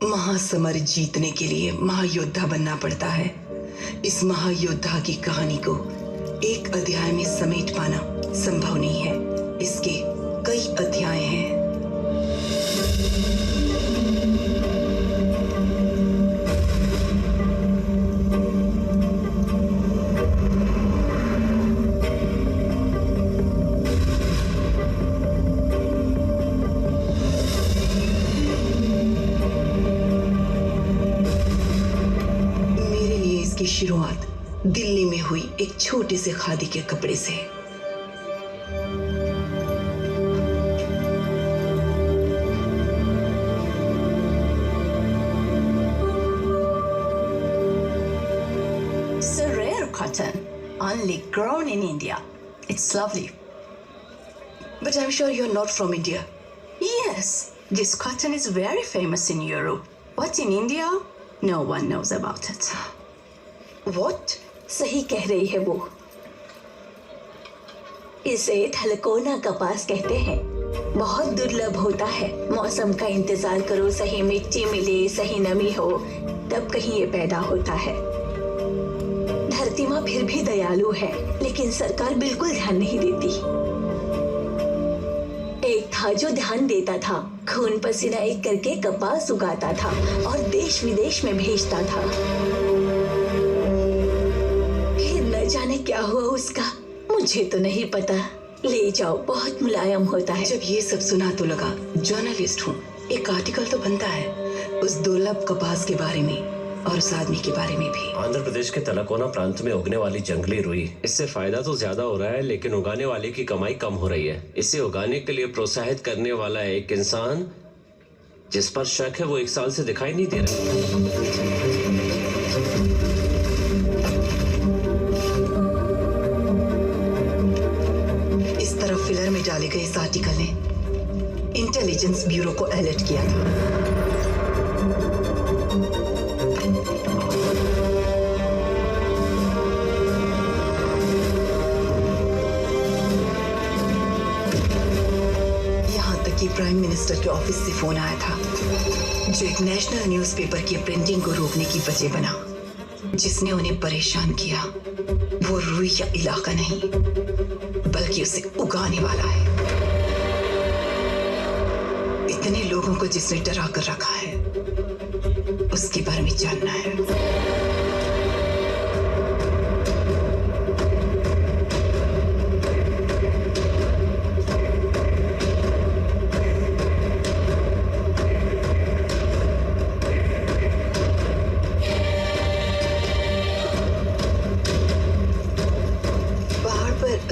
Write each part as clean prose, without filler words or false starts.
महासमर जीतने के लिए महायोद्धा बनना पड़ता है। इस महायोद्धा की कहानी को एक अध्याय में समेट पाना संभव नहीं है। इसके कई अध्याय हैं। की शुरुआत दिल्ली में हुई एक छोटे से खादी के कपड़े से। It's a rare cotton, only grown in India. It's lovely. But I'm sure you're not from India. Yes, this cotton is very famous in Europe. But in India, no one knows about it. What? सही कह रही है वो। इसे थलकोना कपास कहते हैं। बहुत दुर्लभ होता है। मौसम का इंतजार करो, सही मिट्टी मिले, सही नमी हो, तब कहीं ये पैदा होता है। धरती माँ फिर भी दयालु है, लेकिन सरकार बिल्कुल ध्यान नहीं देती। एक था जो ध्यान देता था, खून पसीना एक करके कपास उगाता था और देश विदेश में भेजता था। जाने क्या हुआ उसका, मुझे तो नहीं पता। ले जाओ, बहुत मुलायम होता है। जब ये सब सुना तो लगा जर्नलिस्ट हूँ, एक आर्टिकल तो बनता है उस दुर्लभ कपास के बारे में और उस आदमी के बारे में भी। आंध्र प्रदेश के तलकोना प्रांत में उगने वाली जंगली रुई, इससे फायदा तो ज्यादा हो रहा है, लेकिन उगाने वाले की कमाई कम हो रही है। इसे उगाने के लिए प्रोत्साहित करने वाला एक इंसान जिस पर शक है वो 1 साल से दिखाई नहीं दे रहा। फिलर में डाले गए इस आर्टिकल ने इंटेलिजेंस ब्यूरो को अलर्ट किया था। यहां तक कि प्राइम मिनिस्टर के ऑफिस से फोन आया था, जो एक नेशनल न्यूज़पेपर की प्रिंटिंग को रोकने की वजह बना। जिसने उन्हें परेशान किया वो रुई या इलाका नहीं, बल्कि उसे उगाने वाला है। इतने लोगों को जिसने डरा कर रखा है, उसके बारे में जानना है।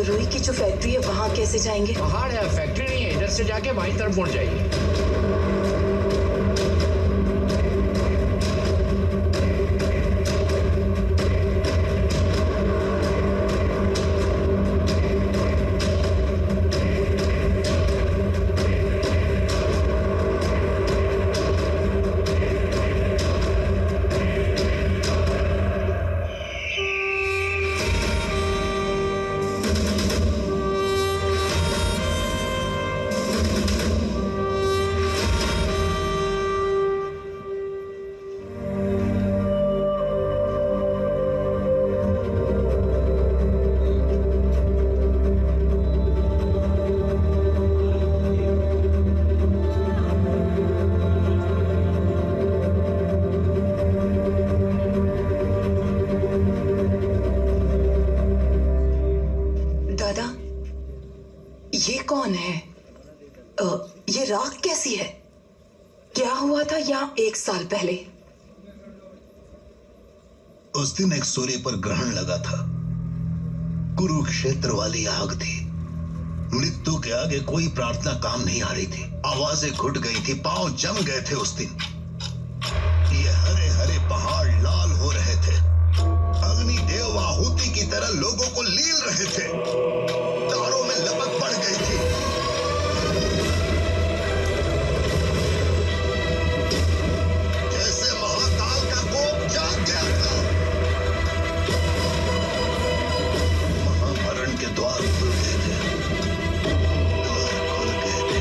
रुई की जो फैक्ट्री है वहां कैसे जाएंगे? पहाड़ है, फैक्ट्री नहीं है, इधर से जाके बाईं तरफ मुड़ जाइए। ये कौन है? ये राख कैसी है? क्या हुआ था यहाँ 1 साल पहले? उस दिन एक सूर्य पर ग्रहण लगा था। कुरुक्षेत्र वाली आग थी। मृत्यु के आगे कोई प्रार्थना काम नहीं आ रही थी। आवाजें घुट गई थी, पांव जम गए थे उस दिन। ये हरे हरे पहाड़ लाल हो रहे थे। अग्निदेव आहुति की तरह लोगों को लील रहे थे। तारों में लपक पड़ गई थी। जैसे महाकाल का कोप जाग गया था। महामरण के द्वार खुल गए थे। द्वार खुल गए थे।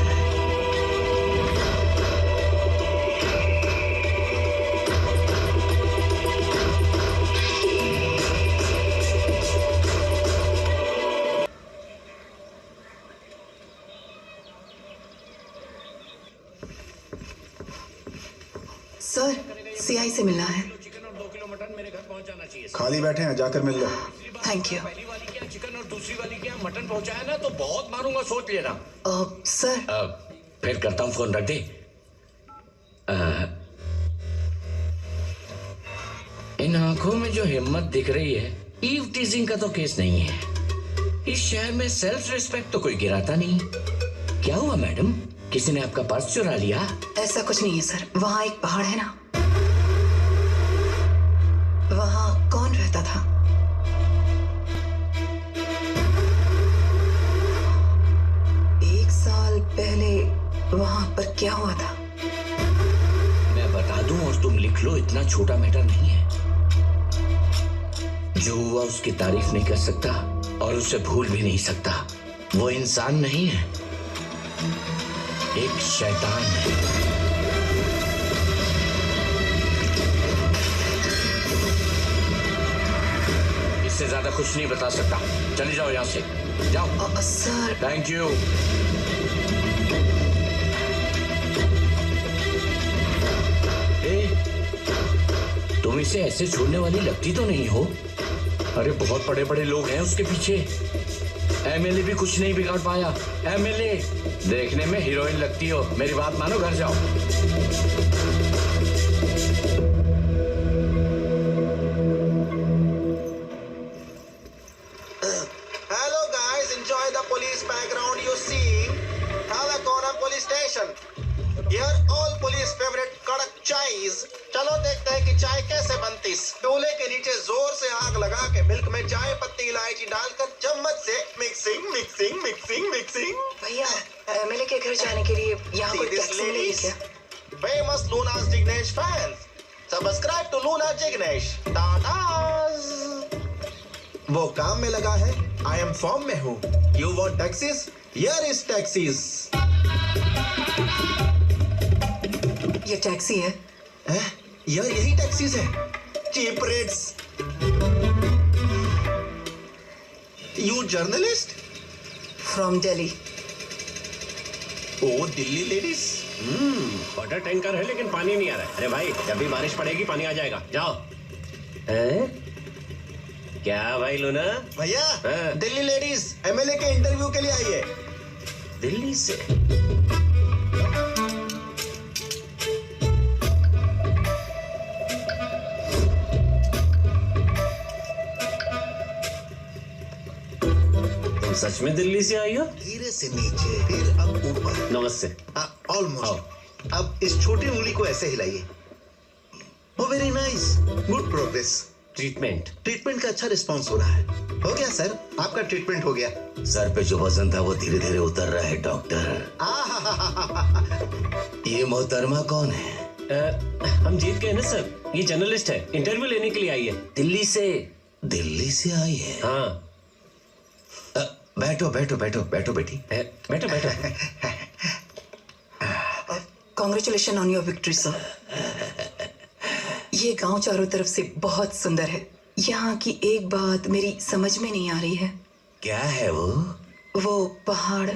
सर सीआई से मिलना है। चिकन और 2 किलो मटन मेरे घर पहुंच जाना चाहिए। खाली बैठे हैं, जाकर मिल लो। Thank you. पहली वाली क्या चिकन और दूसरी वाली क्या मटन पहुंचाया ना तो बहुत मारूंगा, सोच लेना। सर फिर करता हूँ फोन, रख दे। इन आंखों में जो हिम्मत दिख रही है, ईव टीजिंग का तो केस नहीं है। इस शहर में सेल्फ रिस्पेक्ट तो कोई गिराता नहीं। क्या हुआ मैडम, किसी ने आपका पर्स चुरा लिया? ऐसा कुछ नहीं है सर, वहाँ एक पहाड़ है ना, वहाँ कौन रहता था? एक साल पहले वहाँ पर क्या हुआ था? मैं बता दूं और तुम लिख लो, इतना छोटा मैटर नहीं है। जो हुआ उसकी तारीफ नहीं कर सकता और उसे भूल भी नहीं सकता। वो इंसान नहीं है, एक शैतान है। इससे ज्यादा कुछ नहीं बता सकता। चले जाओ यहां से, जाओ। Sir thank you. तुम इसे ऐसे छोड़ने वाली लगती तो नहीं हो? अरे बहुत बड़े बड़े लोग हैं उसके पीछे। एमएलए भी कुछ नहीं बिगाड़ पाया। एमएलए देखने में हीरोइन लगती हो। मेरी बात मानो, घर जाओ। Hello guys, enjoy the police background you see. Talakona Police Station. Here all police favorite kadak chai is. चलो देखते हैं कि चाय कैसे बनती। चूल्हे के नीचे जोर से आग लगा के मिल्क में चाय पत्ती इलायची डालकर चम्मच से मिक्सिंग मिक्सिंग मिक्सिंग मिक्सिंग। भैया एमएलए के घर जाने के लिए यहाँ कोई टैक्सी मिलेगी क्या? Famous Luna's Jignesh fans. Subscribe to Luna Jignesh. Tatas. वो काम में लगा है, I am फॉर्म में हूँ। You want taxis? Here is taxis. ये टैक्सी है? यार यही टैक्सीज है, cheap rates. You journalist? From Delhi. Oh Delhi ladies. Water tanker है लेकिन पानी नहीं आ रहा है। अरे भाई जब भी बारिश पड़ेगी पानी आ जाएगा, जाओ। क्या भाई लूना? भैया हाँ। दिल्ली लेडीज एमएलए के इंटरव्यू के लिए आई है। दिल्ली से? तुम सच में दिल्ली से आई हो? धीरे से नीचे फिर अब ऊपर। नमस्ते। ऑलमोस्ट। अब इस छोटी उंगली को ऐसे हिलाइए। Oh very nice, good progress. Treatment का अच्छा रिस्पांस हो रहा है। हो गया सर, आपका ट्रीटमेंट हो गया। सर पे जो वजन था वो धीरे धीरे उतर रहा है डॉक्टर। ये मोहतरमा कौन है? हम जीत गए ना सर, ये जर्नलिस्ट है, इंटरव्यू लेने के लिए आई है दिल्ली से। दिल्ली से आई है? हाँ। बैठो बैठो बैठो बैठो बेटी। बैठो बैठो। Congratulation on your victory sir. ये गांव चारों तरफ से बहुत सुंदर है। यहाँ की एक बात मेरी समझ में नहीं आ रही है। क्या है वो? वो पहाड़।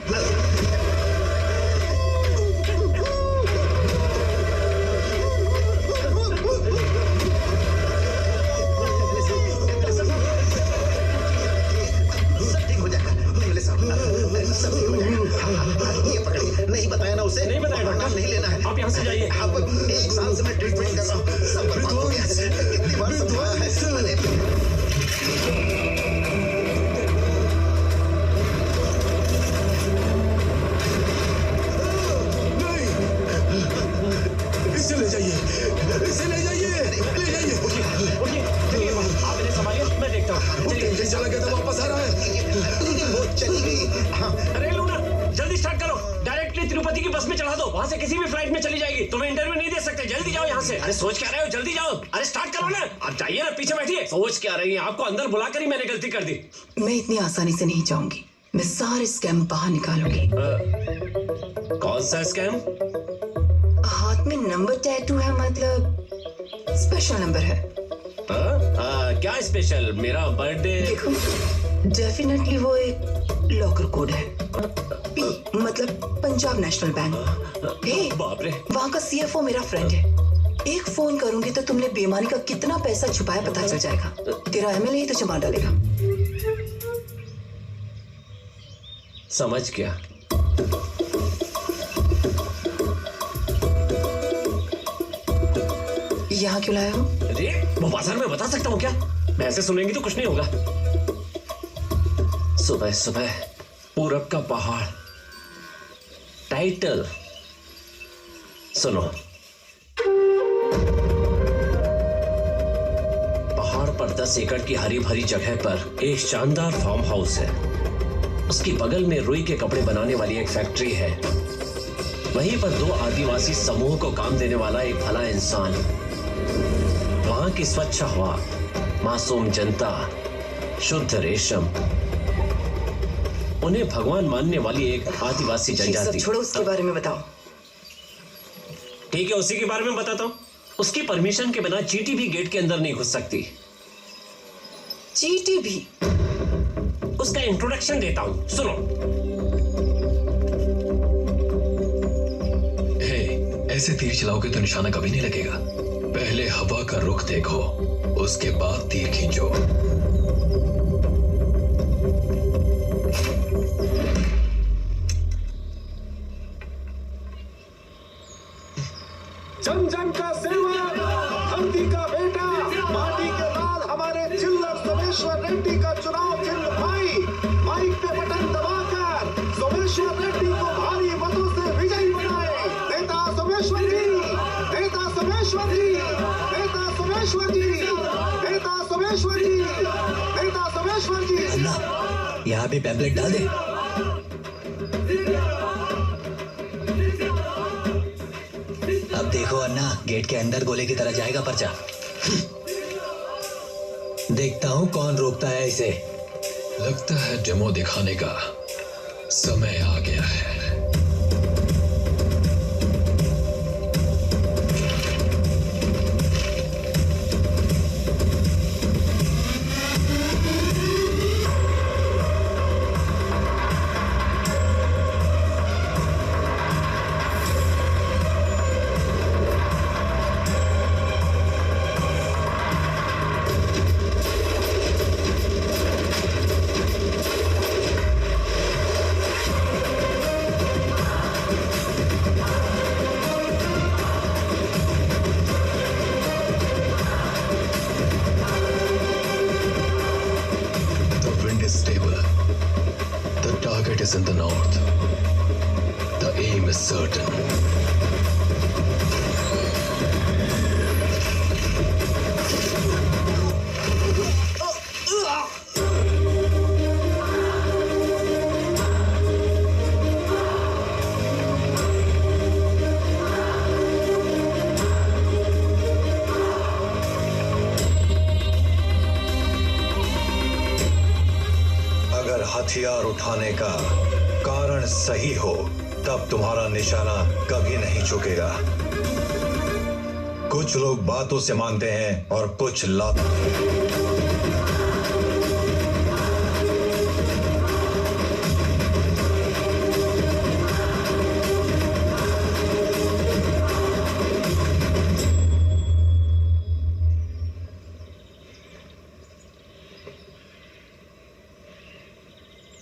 ये पकड़िए। नहीं बताया ना उसे? नहीं बताया डॉक्टर। नहीं लेना है। आप यहाँ से जाइए। अब 1 साल से मैं ट्रीटमेंट कर रहा हूँ, सब बर्बाद हो गया है। कितनी बार समझाया है। इसे ले जाइए, इसे ले जाइए, ले जाइए। उठिए, चलिए आप इन्हें संभालिए, मैं देखता हूँ। चलिए, चला गया था, वापस आ रहा है। वो चली गई। हाँ। अरे लूना जल्दी स्टार्ट करो, डायरेक्टली तिरुपति की बस में चढ़ा दो, वहां से किसी भी फ्लाइट में चली जाएगी। तुम्हें इंटरव्यू नहीं दे सकते, जल्दी जाओ यहाँ से। अरे सोच क्या रहे हो, जल्दी जाओ। अरे स्टार्ट करो ना, आप जाइए ना, पीछे बैठिए। सोच क्या रही है, आपको अंदर बुलाकर ही मैंने गलती कर दी। मैं इतनी आसानी से नहीं जाऊंगी, मैं सारे स्कैम बाहर निकालूंगी। कौन सा स्कैम? हाथ में नंबर टैटू है, मतलब स्पेशल नंबर है। क्या स्पेशल? मेरा बर्थडे। देखो डेफिनेटली वो एक लॉकर कोड है। पी मतलब पंजाब नेशनल बैंक। हे, बाप रे। वहाँ का सीएफओ मेरा फ्रेंड है। एक फोन करूंगी तो तुमने बेईमानी का कितना पैसा छुपाया पता चल जाएगा। तेरा एमएलए ही तुझे मार डालेगा। समझ गया। यहाँ क्यों लाया हो? अरे वो बाजार में बता सकता हूँ क्या? ऐसे सुनेंगी तो कुछ नहीं होगा। सुबह सुबह पूरब का पहाड़, टाइटल सुनो। पहाड़ पर 10 एकड़ की हरी भरी जगह पर एक शानदार फार्म हाउस है। उसकी बगल में रुई के कपड़े बनाने वाली एक फैक्ट्री है। वहीं पर 2 आदिवासी समूह को काम देने वाला एक भला इंसान। वहां की स्वच्छ हवा, मासूम जनता, शुद्ध रेशम, उन्हें भगवान मानने वाली एक आदिवासी ये सब जनजाति। छोड़ो, उसके बारे में बताओ। ठीक है, उसी के बारे में बताता हूँ। उसकी परमिशन के बिना चींटी भी गेट के अंदर नहीं घुस सकती। चींटी भी? उसका इंट्रोडक्शन देता हूँ, सुनो। हे, ऐसे तीर चलाओगे तो निशाना कभी नहीं लगेगा। पहले हवा का रुख देखो, उसके बाद तीर खींचो। जन जन का सेवक, धरती का बेटा, माटी के लाल हमारे चिल्लर सोमेश्वर रेड्डी का चुनाव चिन्ह माइक पे बटन दबाकर सोमेश्वर रेड्डी को भारी मतों से विजयी बनाए। नेता सोमेश्वर जी, नेता सोमेश्वर जी, नेता सोमेश्वर जी, नेता सोमेश्वर जी, नेता सोमेश्वर जी। यहाँ पे पैम्पलेट डाल दे। अब देखो अन्ना, गेट के अंदर गोले की तरह जाएगा पर्चा। देखता हूँ कौन रोकता है इसे। लगता है डेमो दिखाने का समय आ गया है। Is in the north. The aim is certain. अगर हथियार उठाने का कारण सही हो तब तुम्हारा निशाना कभी नहीं चुकेगा। कुछ लोग बातों से मानते हैं और कुछ लात।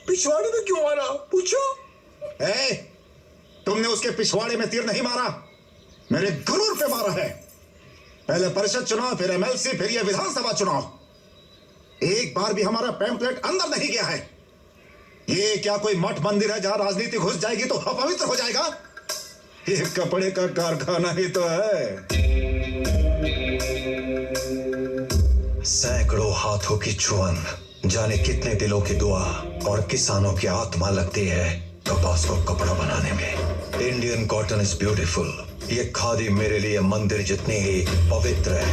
पिछवाड़े में क्यों मारा? पूछो। तुमने उसके पिछवाड़े में तीर नहीं मारा, मेरे गुरूर पे मारा है। पहले परिषद चुनाव, फिर एमएलसी, फिर यह विधानसभा चुनाव। एक बार भी हमारा पैम्पलेट अंदर नहीं गया है। ये क्या कोई मठ मंदिर है जहां राजनीति घुस जाएगी तो अपवित्र हो जाएगा? ये कपड़े का कारखाना ही तो है। सैकड़ों हाथों की चुवन, जाने कितने दिलों की दुआ और किसानों की आत्मा लगती है कपास को कपड़ा बनाने में। Indian cotton is beautiful. ये खादी मेरे लिए मंदिर जितनी ही पवित्र है।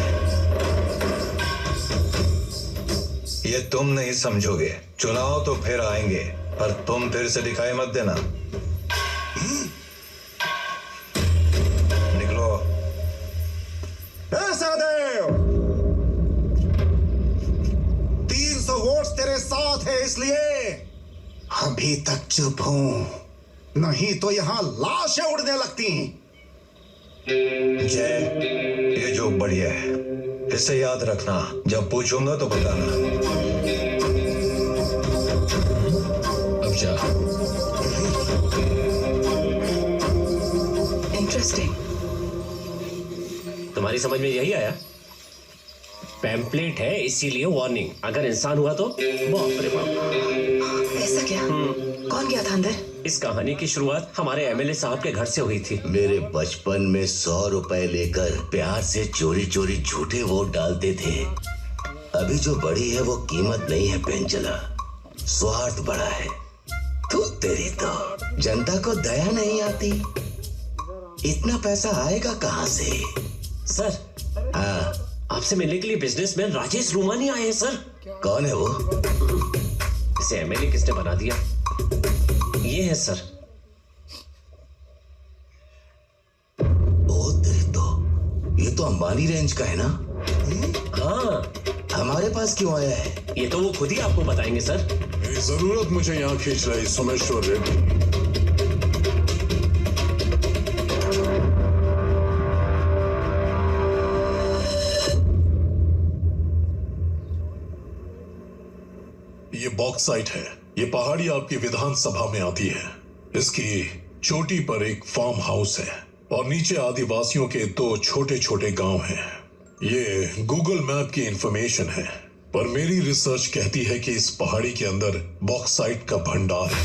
ये तुम नहीं समझोगे। चुनाव तो फिर आएंगे, पर तुम फिर से दिखाई मत देना। निकलो। सहदेव, 300 वोट्स तेरे साथ है, इसलिए अभी तक चुप हूं, नहीं तो यहां लाशें उड़ने लगती। जय, ये खूब बढ़िया है। इसे याद रखना, जब पूछूंगा तो बताना। अब जा। इंटरेस्टिंग। तुम्हारी समझ में यही आया? पैम्पलेट है इसीलिए वार्निंग, अगर इंसान हुआ तो बाप रे बाप। ऐसा क्या? कौन गया था अंदर? इस कहानी की शुरुआत हमारे एमएलए साहब के घर से हुई थी। मेरे बचपन में 100 रुपए लेकर प्यार से चोरी चोरी झूठे वोट डालते थे। अभी जो बड़ी है वो कीमत नहीं है पेंचला, स्वार्थ बड़ा है। तू तेरी तो जनता को दया नहीं आती। इतना पैसा आएगा कहाँ से? सर, हाँ, आपसे मिलने के लिए बिजनेसमैन राजेश रूमानी आए हैं सर। कौन है वो? इसे एमएलए किसने बना दिया? ये है सर। ओ तेरी तो, ये तो अंबानी रेंज का है ना? हाँ। हमारे पास क्यों आया है? ये तो वो खुद ही आपको बताएंगे सर। मेरी जरूरत मुझे यहाँ खींच रही सोमेश्वर रेड्डी। ये बॉक्साइट है। ये पहाड़ी आपकी विधानसभा में आती है। इसकी चोटी पर एक फार्म हाउस है और नीचे आदिवासियों के 2 छोटे छोटे गांव हैं। ये गूगल मैप की इंफॉर्मेशन है, पर मेरी रिसर्च कहती है कि इस पहाड़ी के अंदर बॉक्साइट का भंडार है।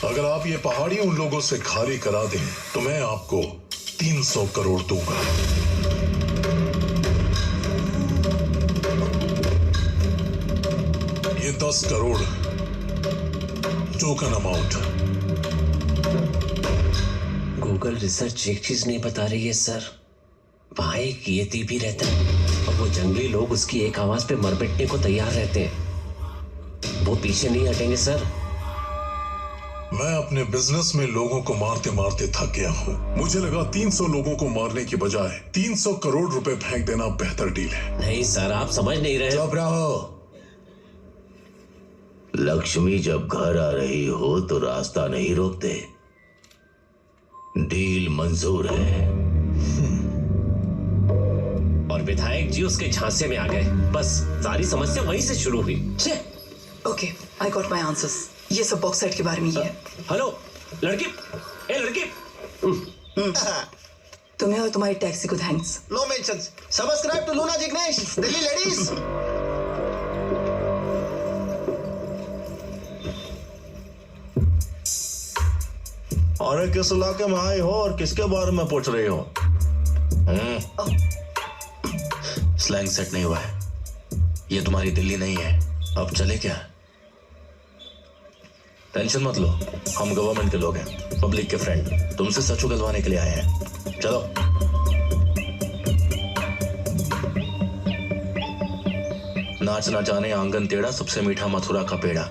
अगर आप ये पहाड़ी उन लोगों से खाली करा दें तो मैं आपको 300 करोड़ दूंगा। ये 10 crore token amount. Google research एक चीज नहीं बता रही है सर, वहां एक येती भी रहता है और वो जंगली लोग उसकी एक आवाज पे मर मिटने को तैयार रहते हैं। वो पीछे नहीं हटेंगे सर। मैं अपने बिजनेस में लोगों को मारते मारते थक गया हूँ। मुझे लगा 300 लोगों को मारने की बजाय 300 करोड़ रुपए फेंक देना बेहतर डील है। नहीं सर, आप समझ नहीं रहे। चुप रहो। लक्ष्मी जब घर आ रही हो तो रास्ता नहीं रोकते। डील मंजूर है। और विधायक जी उसके झांसे में आ गए। बस सारी समस्या वहीं से शुरू हुई। Okay, I got my answers. ये सब बॉक्साइट के बारे में ही है। हेलो लड़की, ए लड़की। तुम्हें और तुम्हारी टैक्सी को thanks. No mentions. Subscribe to Luna Jignesh, Delhi ladies. अरे किस इलाके में आए हो और किसके बारे में पूछ रही हो? स्लैंग सेट नहीं हुआ है। ये तुम्हारी दिल्ली नहीं है। अब चले क्या? टेंशन मत लो, हम गवर्नमेंट के लोग हैं, पब्लिक के फ्रेंड। तुमसे सच उगलवाने के लिए आए हैं। चलो। नाच ना जाने आंगन टेढ़ा, सबसे मीठा मथुरा का पेड़ा।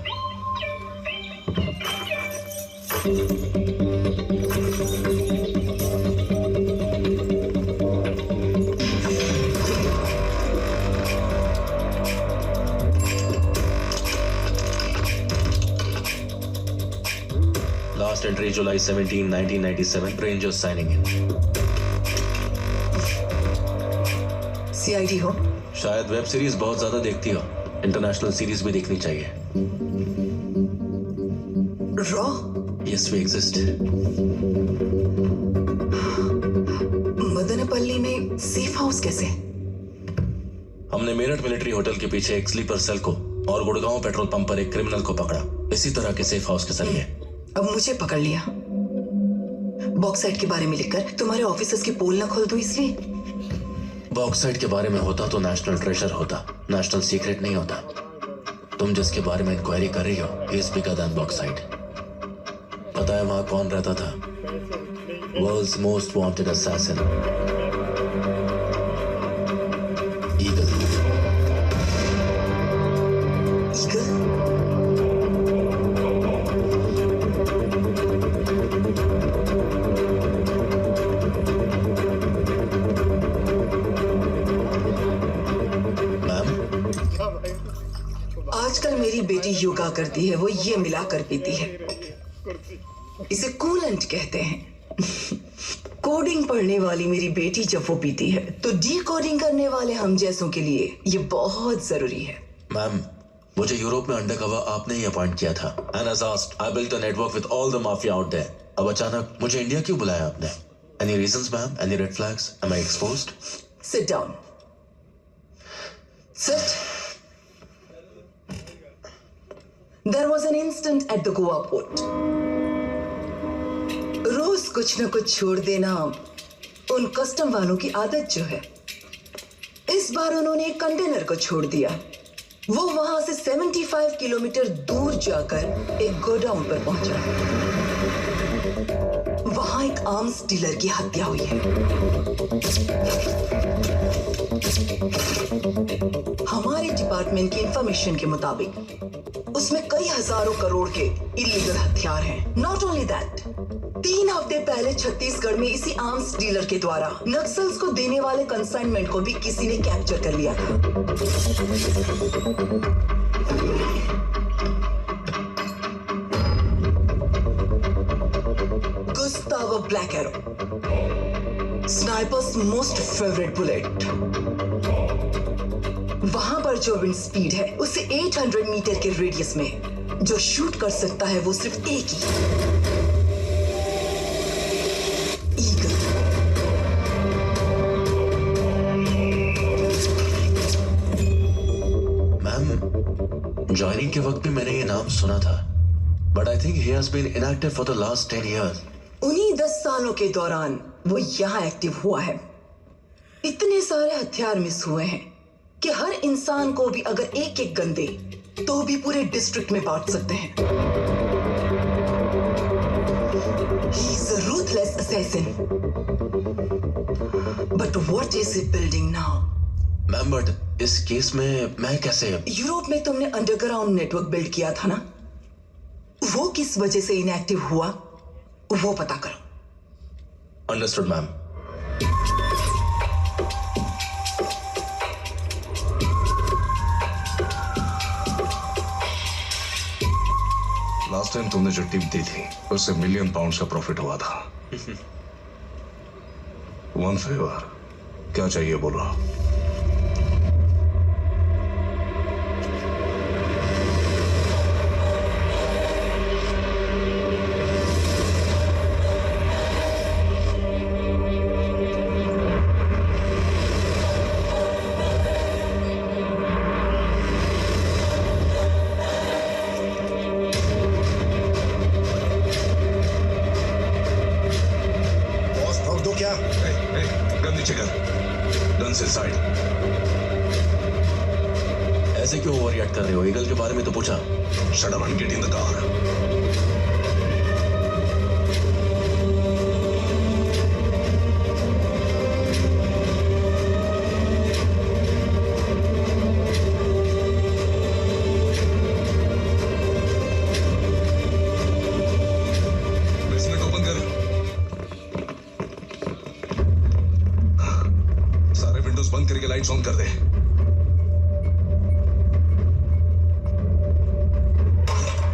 Last entry July 17, 1997. Rangers signing in. CID हो? शायद वेब सीरीज बहुत ज्यादा देखती हो। इंटरनेशनल सीरीज भी देखनी चाहिए। Raw? Yes, we exist. Madanapalle में सेफ हाउस कैसे? हमने मेरठ मिलिट्री होटल के पीछे एक स्लीपर सेल को और गुड़गांव पेट्रोल पंप पर एक क्रिमिनल को पकड़ा। इसी तरह के सेफ हाउस के जरिए। अब मुझे पकड़ लिया। बॉक्साइट के बारे में लिखकर तुम्हारे ऑफिसर्स की पोल ना खोल दूं इसलिए? बॉक्साइट के बारे में होता तो नेशनल ट्रेजर होता, नेशनल सीक्रेट नहीं होता। तुम जिसके बारे में इंक्वायरी कर रही हो, he is bigger than bauxite. पता है वहां कौन रहता था? World's most wanted assassin, eagle. आजकल मेरी बेटी योगा करती है, वो ये मिला कर पीती है। इसे कूलेंट कहते हैं। कोडिंग पढ़ने वाली मेरी बेटी जब वो पीती है तो डी कोडिंग करने वाले हम जैसों के लिए ये बहुत जरूरी है। मैम, मुझे यूरोप में अंडरकवर आपने ही अपॉइंट किया था। And as asked, I built a network with all the mafia out there. अब अचानक मुझे इंडिया क्यों बुलाया आपने? Any reasons ma'am? Any red flags? Am I exposed? Sit down. Sit. There was an incident at the Goa port. रोज कुछ न कुछ छोड़ देना उन कस्टम वालों की आदत जो है। इस बार उन्होंने एक कंटेनर को छोड़ दिया। वो वहां से 75 किलोमीटर दूर जाकर एक गोडाउन पर पहुंचा। वहां एक आर्म्स डीलर की हत्या हुई है। हमारे डिपार्टमेंट की इंफॉर्मेशन के मुताबिक उसमें कई हजारों करोड़ के इलीगल हथियार हैं। नॉट ओनली दैट, 3 हफ्ते पहले छत्तीसगढ़ में इसी आर्म्स डीलर के द्वारा नक्सल्स को देने वाले कंसाइनमेंट को भी किसी ने कैप्चर कर लिया था। Gustavo black arrow, snipers most favourite bullet. वहां पर जो विंड स्पीड है उससे 800 मीटर के रेडियस में जो शूट कर सकता है वो सिर्फ एक ही, ईगल। मैम, ज्वाइनिंग के वक्त भी मैंने ये नाम सुना था, but I think he has been inactive for the last 10 years। उन्हीं 10 सालों के दौरान वो यहाँ एक्टिव हुआ है। इतने सारे हथियार मिस हुए हैं कि हर इंसान को भी अगर एक एक गन दे तो भी पूरे डिस्ट्रिक्ट में बांट सकते हैं। He is a ruthless assassin. But what is he building now? Ma'am, but इस केस में मैं कैसे? यूरोप में तुमने अंडरग्राउंड नेटवर्क बिल्ड किया था ना, वो किस वजह से इनएक्टिव हुआ वो पता करो। Understood ma'am. लास्ट टाइम तुमने जो टिप दी थी उससे £1 मिलियन का प्रॉफिट हुआ था। वन फेवर, क्या चाहिए बोलो। ऐसे क्यों ओवर रिएक्ट कर रहे हो? ईगल के बारे में तो पूछा। Shut up and get in the car. Basement open कर। सारे विंडोज बंद करके लाइट्स ऑन कर दे।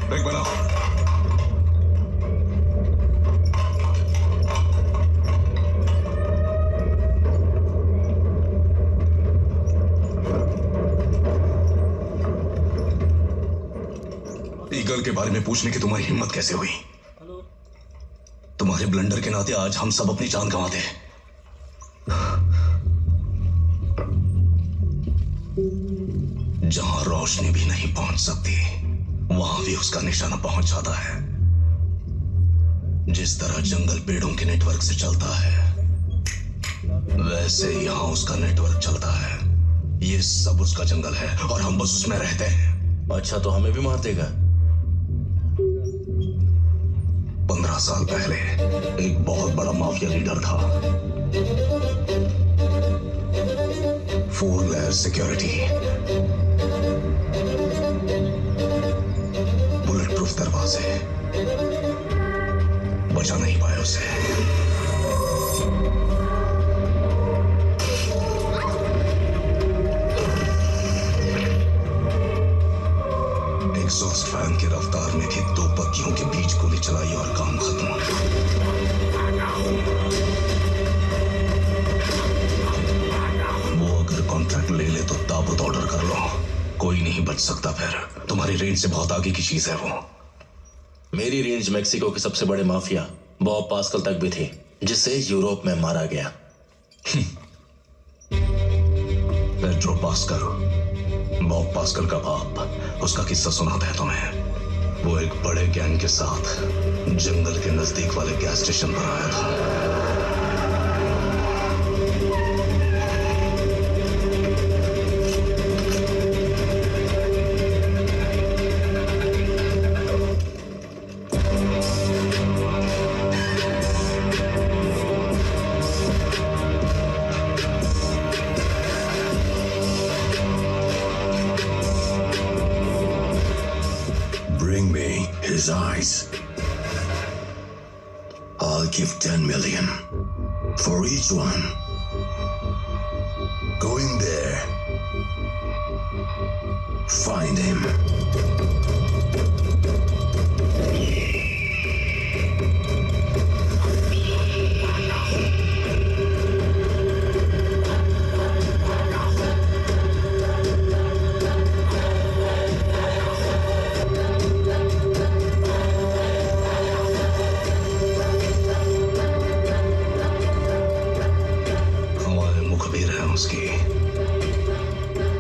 ब्रेक बनाओ। ईगल के बारे में पूछने की तुम्हारी हिम्मत कैसे हुई? तुम्हारे ब्लंडर के नाते आज हम सब अपनी जान गंवाते हैं। जहां रोशनी भी नहीं पहुंच सकती वहां भी उसका निशाना पहुंच जाता है। जिस तरह जंगल पेड़ों के नेटवर्क से चलता है वैसे यहां उसका नेटवर्क चलता है। ये सब उसका जंगल है और हम बस उसमें रहते हैं। अच्छा, तो हमें भी मार देगा? 15 साल पहले एक बहुत बड़ा माफिया लीडर था। 4 लेयर सिक्योरिटी, बुलेट प्रूफ दरवाजे, बचा नहीं पाया उसे। एग्जॉस्ट फैन की रफ्तार में भी 2 पत्तियों के बीच गोली चलाई और काम खत्म। साबुत ऑर्डर कर लो, कोई नहीं बच सकता। फिर तुम्हारी रेंज से बहुत आगे की चीज है वो। मेरी रेंज मैक्सिको के सबसे बड़े माफिया बॉब पास्कल तक भी थी, जिसे यूरोप में मारा गया। पेड्रो पास्कल, बॉब पास्कल का बाप, उसका किस्सा सुनाता है तुम्हें। वो एक बड़े गैंग के साथ जंगल के नजदीक वाले गैस स्टेशन पर आया था। Bring me his eyes. I'll give 10 million for each one. Going there. Find him.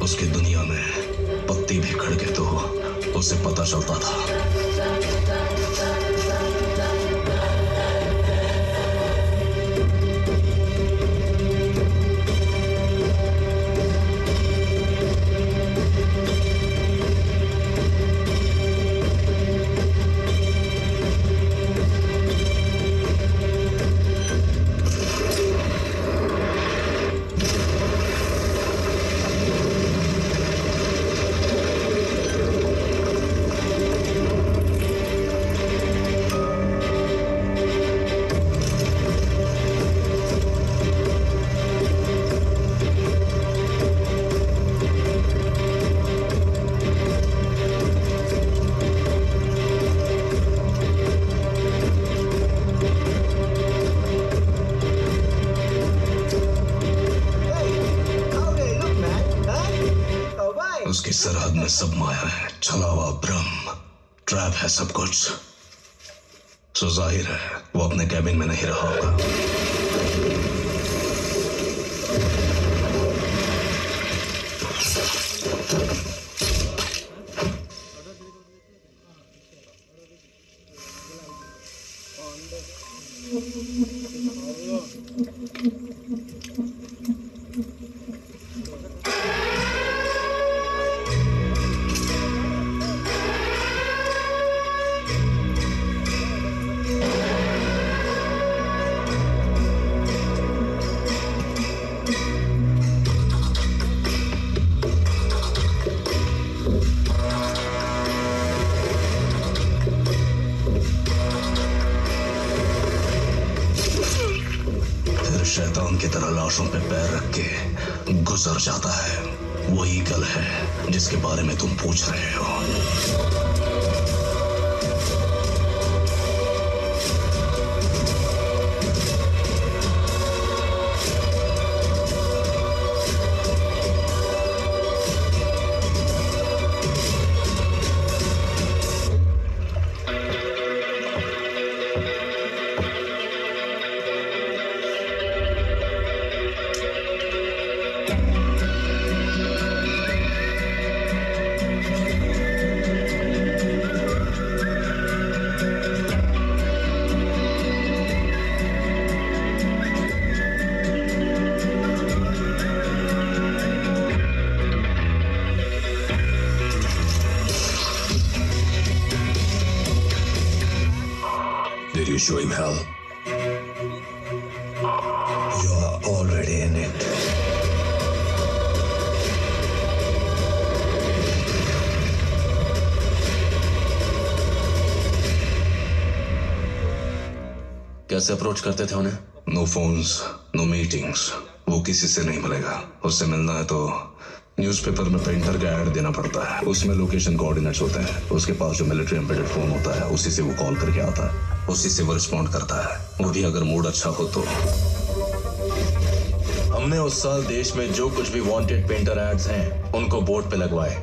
उसकी दुनिया में पत्ती भी खड़के तो उसे पता चलता था। उसकी सरहद में सब माया है, छलावा, भ्रम, ट्रैप है सब कुछ। सो जाहिर है वो अपने कैबिन में नहीं रहा होगा। शैतान की तरह लाशों पे पैर रख के गुजर जाता है। वो ईगल है जिसके बारे में तुम पूछ रहे हो। Did you show him hell? You're already in it. कैसे अप्रोच करते थे उन्हें? No phones, no meetings. वो किसी से नहीं मिलेगा। उससे मिलना है तो न्यूज़पेपर में प्रिंटर का ऐड देना पड़ता है। उसमें लोकेशन कोऑर्डिनेट्स होते हैं। उसके पास जो मिलिट्री एम्बेडेड फोन होता है उसी से वो कॉल करके आता है, उसी से वो रिस्पॉन्ड करता है। वो भी अगर मूड अच्छा हो तो। हमने उस साल देश में जो कुछ भी वांटेड पेंटर एड्स हैं उनको बोर्ड पे लगवाए।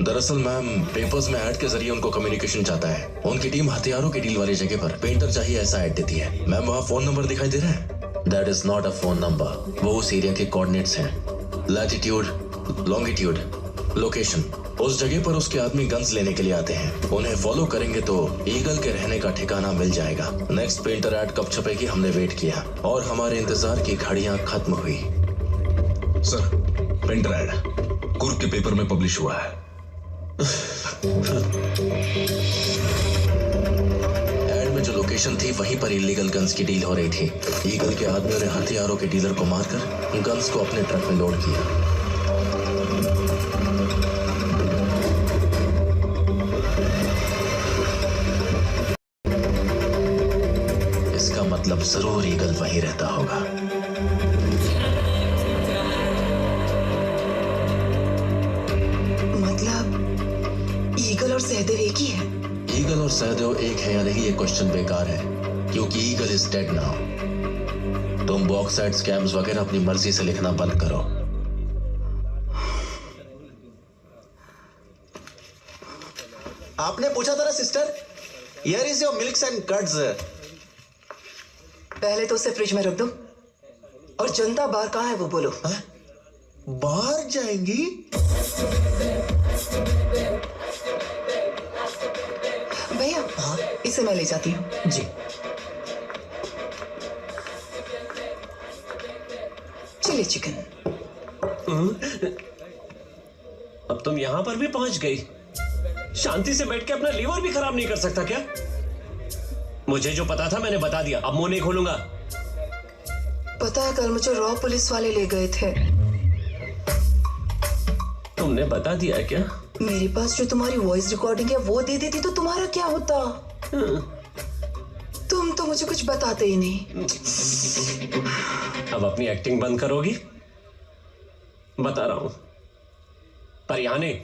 दरअसल मैम पेपर्स में ऐड के जरिए उनको कम्युनिकेशन चाहता है। उनकी टीम हथियारों की डील वाली जगह पर पेंटर चाहिए ऐसा ऐड देती है। मैम वहाँ फोन नंबर दिखाई दे रहा है? That is not a phone number, वो उस एरिया के कोऑर्डिनेट्स हैं। Latitude, longitude, location. उस जगह पर उसके आदमी गन्स लेने के लिए आते हैं। उन्हें फॉलो करेंगे तो ईगल के रहने का ठिकाना मिल जाएगा। नेक्स्ट पेंटर ऐड कब छपेगी हमने वेट किया और हमारे इंतजार की घड़ियां खत्म हुई। सर, पेंटर ऐड कुर्क के पेपर में पब्लिश हुआ है। ऐड में जो लोकेशन थी वहीं पर इलीगल गन्स की डील हो रही थी। ईगल के आदमियों ने हथियारों के डीलर को मारकर गन्स को अपने ट्रक में लोड किया। इसका मतलब जरूर ईगल वहीं रहता होगा। ईगल और सहदेव एक ही है? ईगल और सहदेव एक है या नहीं ये क्वेश्चन बेकार है, क्योंकि ईगल इज डेड नाउ। तुम बॉक्साइट स्कैम्स वगैरह अपनी मर्जी से लिखना बंद करो। आपने पूछा था ना sister, here is your milks and curds. पहले तो उसे फ्रिज में रख दो। और जनता बाहर कहाँ है वो बोलो। बाहर जाएंगी? भैया इसे मैं ले जाती हूँ। जी। Chilli chicken. अब तुम यहां पर भी पहुंच गई। शांति से बैठ के अपना लीवर भी खराब नहीं कर सकता क्या? मुझे जो पता था मैंने बता दिया, अब मुंह नहीं खोलूंगा। पता है कल मुझे रॉ पुलिस वाले ले गए थे। तुमने बता दिया है क्या? मेरे पास जो तुम्हारी वॉइस रिकॉर्डिंग है वो दे देती तो तुम्हारा क्या होता? तुम तो मुझे कुछ बताते ही नहीं। अब अपनी एक्टिंग बंद करोगी? बता रहा हूं, पर यहां नहीं।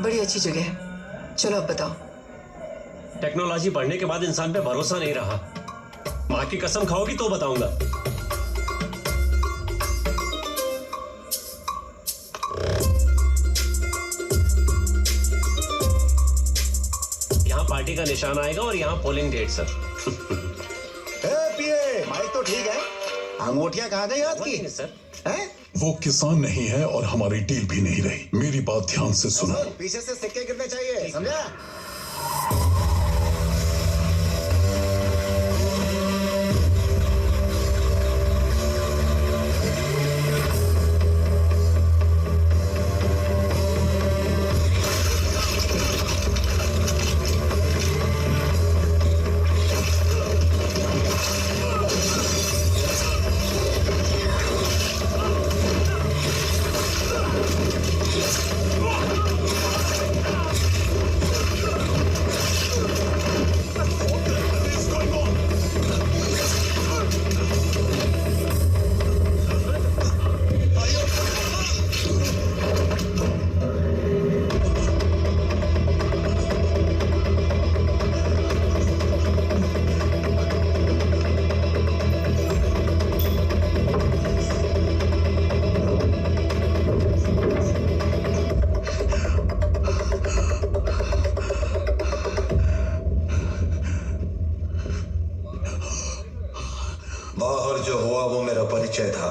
बड़ी अच्छी जगह है, चलो अब बताओ। टेक्नोलॉजी बढ़ने के बाद इंसान पे भरोसा नहीं रहा। मां की कसम खाओगी तो बताऊंगा। यहाँ पार्टी का निशान आएगा और यहाँ पोलिंग डेट सर। पीए, माइक तो ठीक है, अंगूठियां कहाँ गई आपकी? सर वो किसान नहीं है और हमारी डील भी नहीं रही। मेरी बात ध्यान से सुनो। पीछे से सिक्के गिरने चाहिए, समझा? बाहर जो हुआ वो मेरा परिचय था।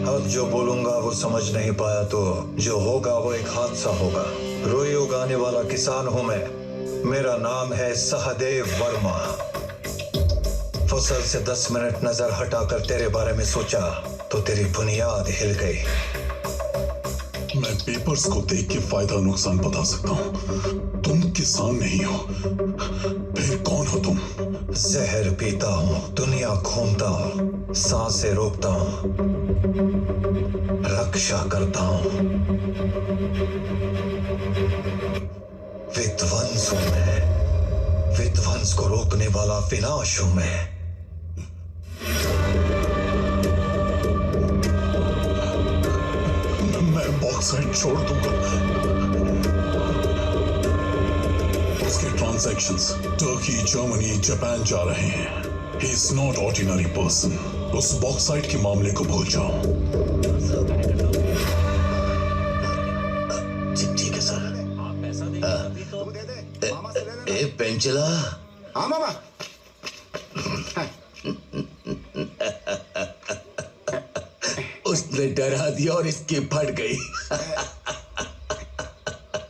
अब जो बोलूंगा वो समझ नहीं पाया तो जो होगा वो एक हादसा होगा। रुई उगाने वाला किसान हूं मैं। मेरा नाम है सहदेव वर्मा। फसल से 10 मिनट नजर हटाकर तेरे बारे में सोचा तो तेरी बुनियाद हिल गई। मैं पेपर्स को देख के फायदा नुकसान बता सकता हूँ। तुम किसान नहीं हो, फिर कौन हो तुम? जहर पीता हूँ, दुनिया घूमता हूँ, सांसें रोकता हूँ, रक्षा करता हूँ। विध्वंस हूँ मैं। विध्वंस को रोकने वाला विनाश हूँ मैं। बॉक्साइट छोड़ दूंगा। उसके ट्रांजैक्शंस टर्की, जर्मनी, जापान जा रहे हैं। He is not ordinary person. उस बॉक्साइट के मामले को भूल जाओ। ठीक है सर। ए पेंचला। हाँ मामा। उसने डरा दिया और इसकी फट गई।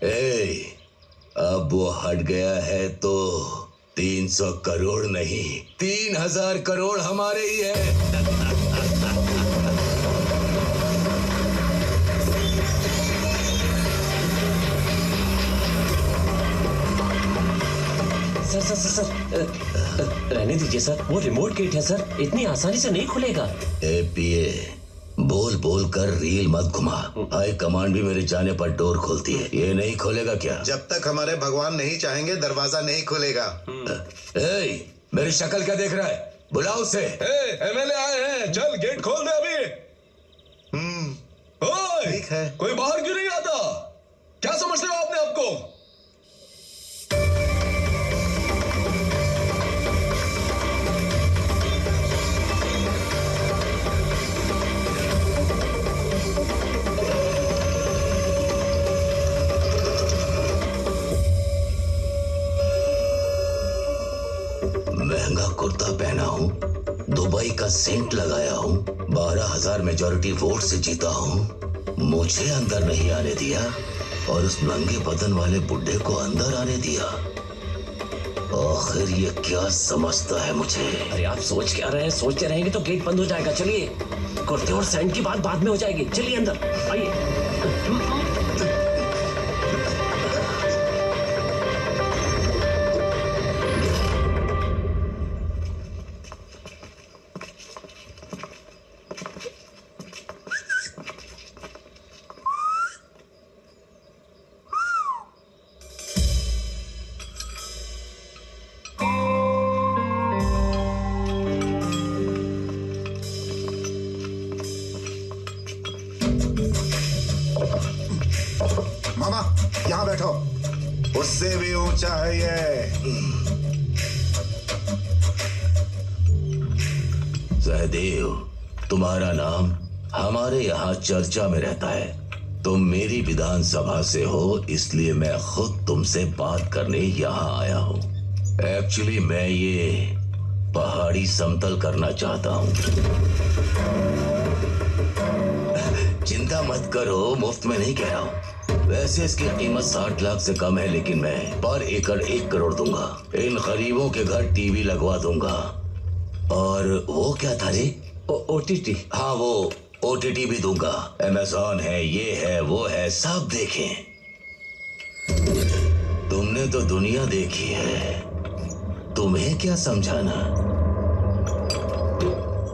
ए, अब वो हट गया है तो 300 करोड़ नहीं 3000 करोड़ हमारे ही है। सर रहने दीजिए सर, वो रिमोट गेट है सर, इतनी आसानी से नहीं खुलेगा। ए पीए, बोल बोल कर रील मत घुमा। हाई कमांड भी मेरे जाने पर डोर खोलती है, ये नहीं खोलेगा क्या? जब तक हमारे भगवान नहीं चाहेंगे दरवाजा नहीं खुलेगा। मेरी शक्ल क्या देख रहा है? बुलाओ उसे। एमएलए आए हैं, चल गेट खोल दे अभी। ओए, ठीक है। कोई बाहर क्यों नहीं आता? क्या समझते हो अपने आप को? महंगा कुर्ता पहना हूँ, दुबई का सेंट लगाया हूँ, 12,000 मेजॉरिटी वोट से जीता हूँ। मुझे अंदर नहीं आने दिया और उस नंगे बदन वाले बुड्ढे को अंदर आने दिया। आखिर ये क्या समझता है मुझे? अरे आप सोच क्या रहे हैं? सोचते रहेंगे तो गेट बंद हो जाएगा। चलिए, कुर्ते और सेंट की बात बाद में हो जाएगी। चलिए अंदर आइए। मामा यहाँ बैठो, उससे भी ऊंचा है ये। सहदेव, तुम्हारा नाम हमारे यहाँ चर्चा में रहता है। तुम मेरी विधानसभा से हो, इसलिए मैं खुद तुमसे बात करने यहाँ आया हूँ। एक्चुअली मैं ये पहाड़ी समतल करना चाहता हूँ। चिंता मत करो, मुफ्त में नहीं कह रहा हूँ। वैसे इसकी कीमत 60 लाख से कम है, लेकिन मैं पर एकड़ 1 करोड़ दूंगा। इन गरीबों के घर टीवी लगवा दूंगा। और वो क्या था रे? ओटीटी। हाँ, वो ओटीटी भी दूंगा। अमेज़न है, ये है, वो है, सब देखें। तुमने तो दुनिया देखी है, तुम्हें क्या समझाना?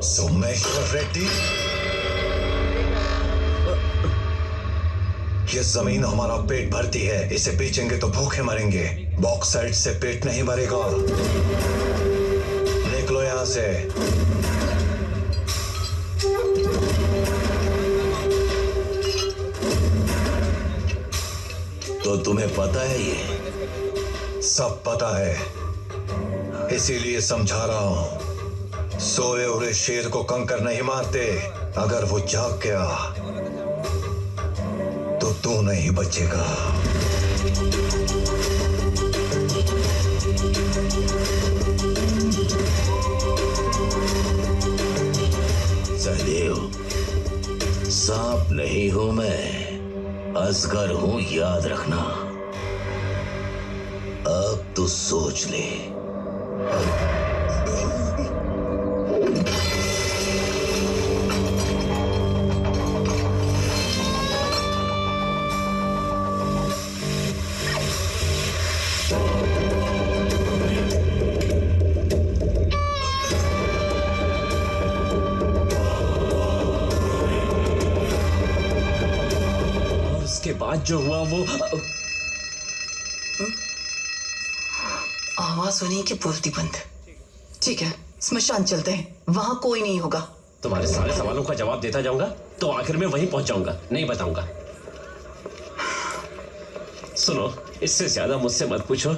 सोमेश्वर रेड्डी, ये जमीन हमारा पेट भरती है, इसे बेचेंगे तो भूखे मरेंगे। बॉक्साइट से पेट नहीं भरेगा। निकलो यहां से। तो तुम्हें पता है ये? सब पता है, इसीलिए समझा रहा हूं। सोए हुए शेर को कंकर नहीं मारते। अगर वो जाग गया तो तू नहीं बचेगा। सहदेव, सांप नहीं हूं मैं, अजगर हूं, याद रखना। अब तो सोच ले। उसके बाद जो हुआ वो आवाज सुनी कि बोलती बंद। ठीक है, स्मशान चलते हैं, वहां कोई नहीं होगा। तुम्हारे सारे सवालों का जवाब देता जाऊंगा तो आखिर में वहीं पहुंच जाऊंगा, नहीं बताऊंगा। सुनो, इससे ज्यादा मुझसे मत पूछो।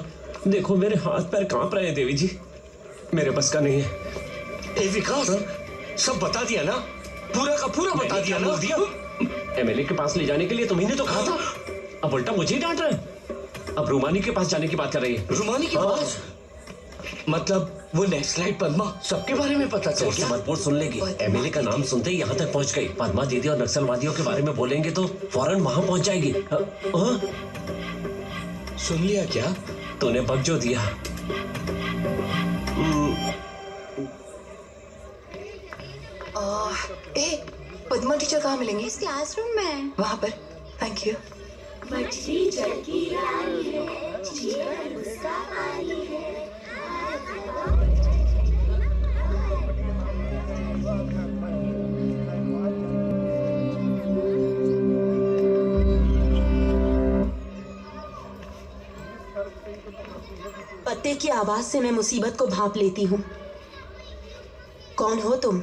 देखो मेरे हाथ पैर कांप रहे हैं देवी जी, मेरे बस का नहीं है। विकास, सब बता दिया ना, पूरा का पूरा बता दिया ना। एमएलए के पास ले जाने के लिए तुम्ही ने तो कहा था, अब उल्टा मुझे ही डांट रहे हैं। अब रूमानी के पास जाने की बात कर रही है। रूमानी के पास? मतलब वो नेक्स्ट स्लाइड पद्मा सबके बारे में पता चल गया? मत बोल, सुन लेगी। एमएलए का नाम सुनते ही यहाँ तक पहुँच गई। पद्मा दीदी और नक्सलवादियों के बारे में बोलेंगे तो फौरन वहां पहुंच जाएगी। सुन लिया क्या? तूने बग जो दिया। पद्मा टीचर कहाँ मिलेंगे? इस क्लासरूम में। वहाँ पर। Thank you. मछली जल की रानी है, जीवन उसका पानी है। पत्ते की आवाज से मैं मुसीबत को भांप लेती हूँ। कौन हो तुम?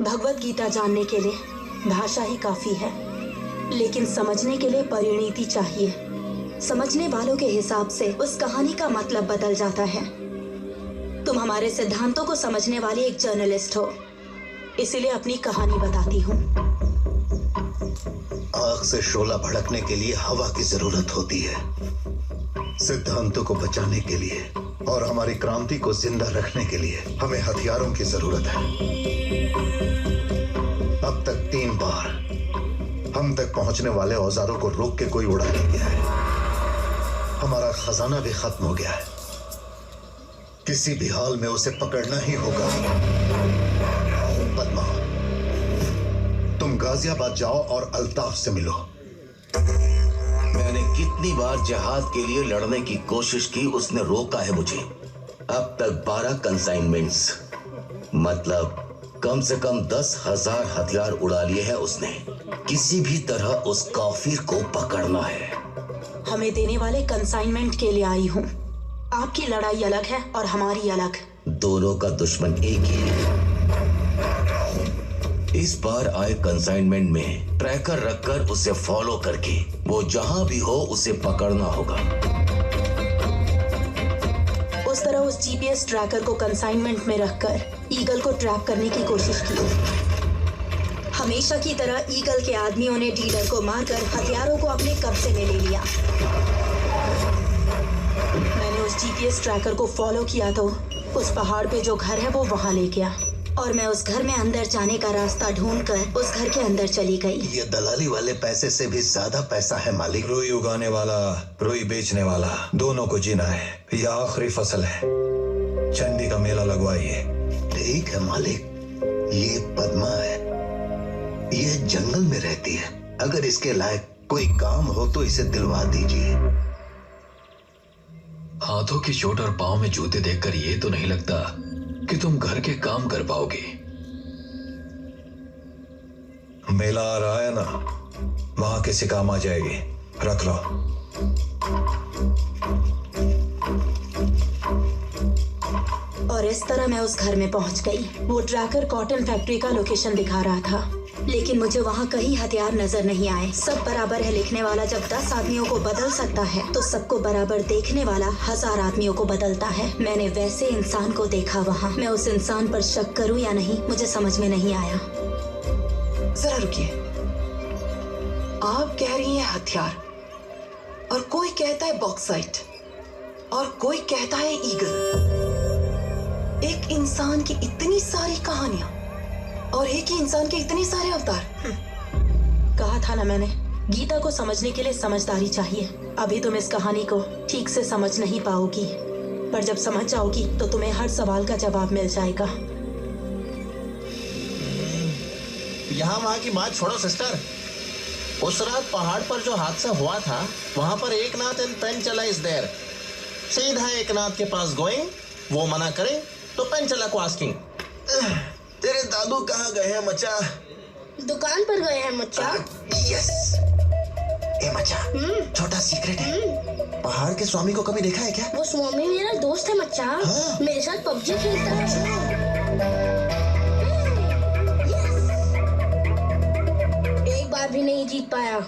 भगवत गीता जानने के लिए भाषा ही काफी है, लेकिन समझने के लिए परिणीति चाहिए। समझने वालों के हिसाब से उस कहानी का मतलब बदल जाता है। तुम हमारे सिद्धांतों को समझने वाली एक जर्नलिस्ट हो, इसीलिए अपनी कहानी बताती हूँ। आग से शोला भड़कने के लिए हवा की जरूरत होती है। सिद्धांतों को बचाने के लिए और हमारी क्रांति को जिंदा रखने के लिए हमें हथियारों की जरूरत है। अब तक 3 बार हम तक पहुंचने वाले औजारों को रोक के कोई उड़ा नहीं गया है। हमारा खजाना भी खत्म हो गया है। किसी भी हाल में उसे पकड़ना ही होगा। पद्मा, तुम गाजियाबाद जाओ और अल्ताफ से मिलो। मैंने कितनी बार जहाज के लिए लड़ने की कोशिश की, उसने रोका है मुझे। अब तक 12 कंसाइनमेंट्स, मतलब कम से कम 10,000 हथियार उड़ा लिए हैं उसने। किसी भी तरह उस काफिर को पकड़ना है। हमें देने वाले कंसाइनमेंट के लिए आई हूँ। आपकी लड़ाई अलग है और हमारी अलग। दोनों का दुश्मन एक ही है। इस बार आए कंसाइनमेंट में ट्रैकर रखकर उसे फॉलो करके वो जहां भी हो उसे पकड़ना होगा। उस तरह उस जीपीएस ट्रैकर को कंसाइनमेंट में रखकर ईगल को ट्रैप करने की कोशिश की। हमेशा की तरह ईगल के आदमियों ने डीलर को मारकर हथियारों को अपने कब्जे में ले लिया। मैंने उस जीपीएस ट्रैकर को फॉलो किया तो उस पहाड़ पे जो घर है वो वहां ले गया, और मैं उस घर में अंदर जाने का रास्ता ढूंढकर उस घर के अंदर चली गई। ये दलाली वाले पैसे से भी ज्यादा पैसा है मालिक। रुई उगाने वाला, रुई बेचने वाला, दोनों को जीना है। यह आखिरी फसल है। चंडी का मेला लगवाइए। ठीक है मालिक। ये पद्मा है, ये जंगल में रहती है। अगर इसके लायक कोई काम हो तो इसे दिलवा दीजिए। हाथों की चोट और पांव में जूते देखकर ये तो नहीं लगता कि तुम घर के काम कर पाओगे। मेला आ रहा है ना, वहां किसी काम आ जाएगी। रख लो। और इस तरह मैं उस घर में पहुंच गई। वो ट्रैकर कॉटन फैक्ट्री का लोकेशन दिखा रहा था, लेकिन मुझे वहाँ कहीं हथियार नजर नहीं आए। सब बराबर है लिखने वाला जब 10 आदमियों को बदल सकता है, तो सबको बराबर देखने वाला 1000 आदमियों को बदलता है। मैंने वैसे इंसान को देखा वहाँ। मैं उस इंसान पर शक करूं या नहीं, मुझे समझ में नहीं आया। जरा रुकिए, आप कह रही हैं हथियार, और कोई कहता है बॉक्साइट, और कोई कहता है ईगल। एक इंसान की इतनी सारी कहानियां और एक ही इंसान के इतने सारे अवतार। कहा था ना मैंने, गीता को समझने के लिए समझदारी चाहिए। अभी तुम इस कहानी को ठीक से समझ नहीं पाओगी, पर जब समझ जाओगी तो तुम्हें हर सवाल का जवाब मिल जाएगा। यहाँ वहाँ की बात छोड़ो सिस्टर। उस रात पहाड़ पर जो हादसा हुआ था, वहाँ पर एकनाथ एंड पेंचला इज देयर। सीधा एकनाथ के पास गोइंग, वो मना करे तो पेंचला को आस्किंग, तेरे दादू कहाँ गए हैं मचा? दुकान पर गए हैं मचा। यस। ए मचा, छोटा सीक्रेट है। पहाड़ के स्वामी को कभी देखा है क्या? वो स्वामी मेरा दोस्त है मचा। हाँ? मेरे साथ पबजी खेलता है। एक बार भी नहीं जीत पाया।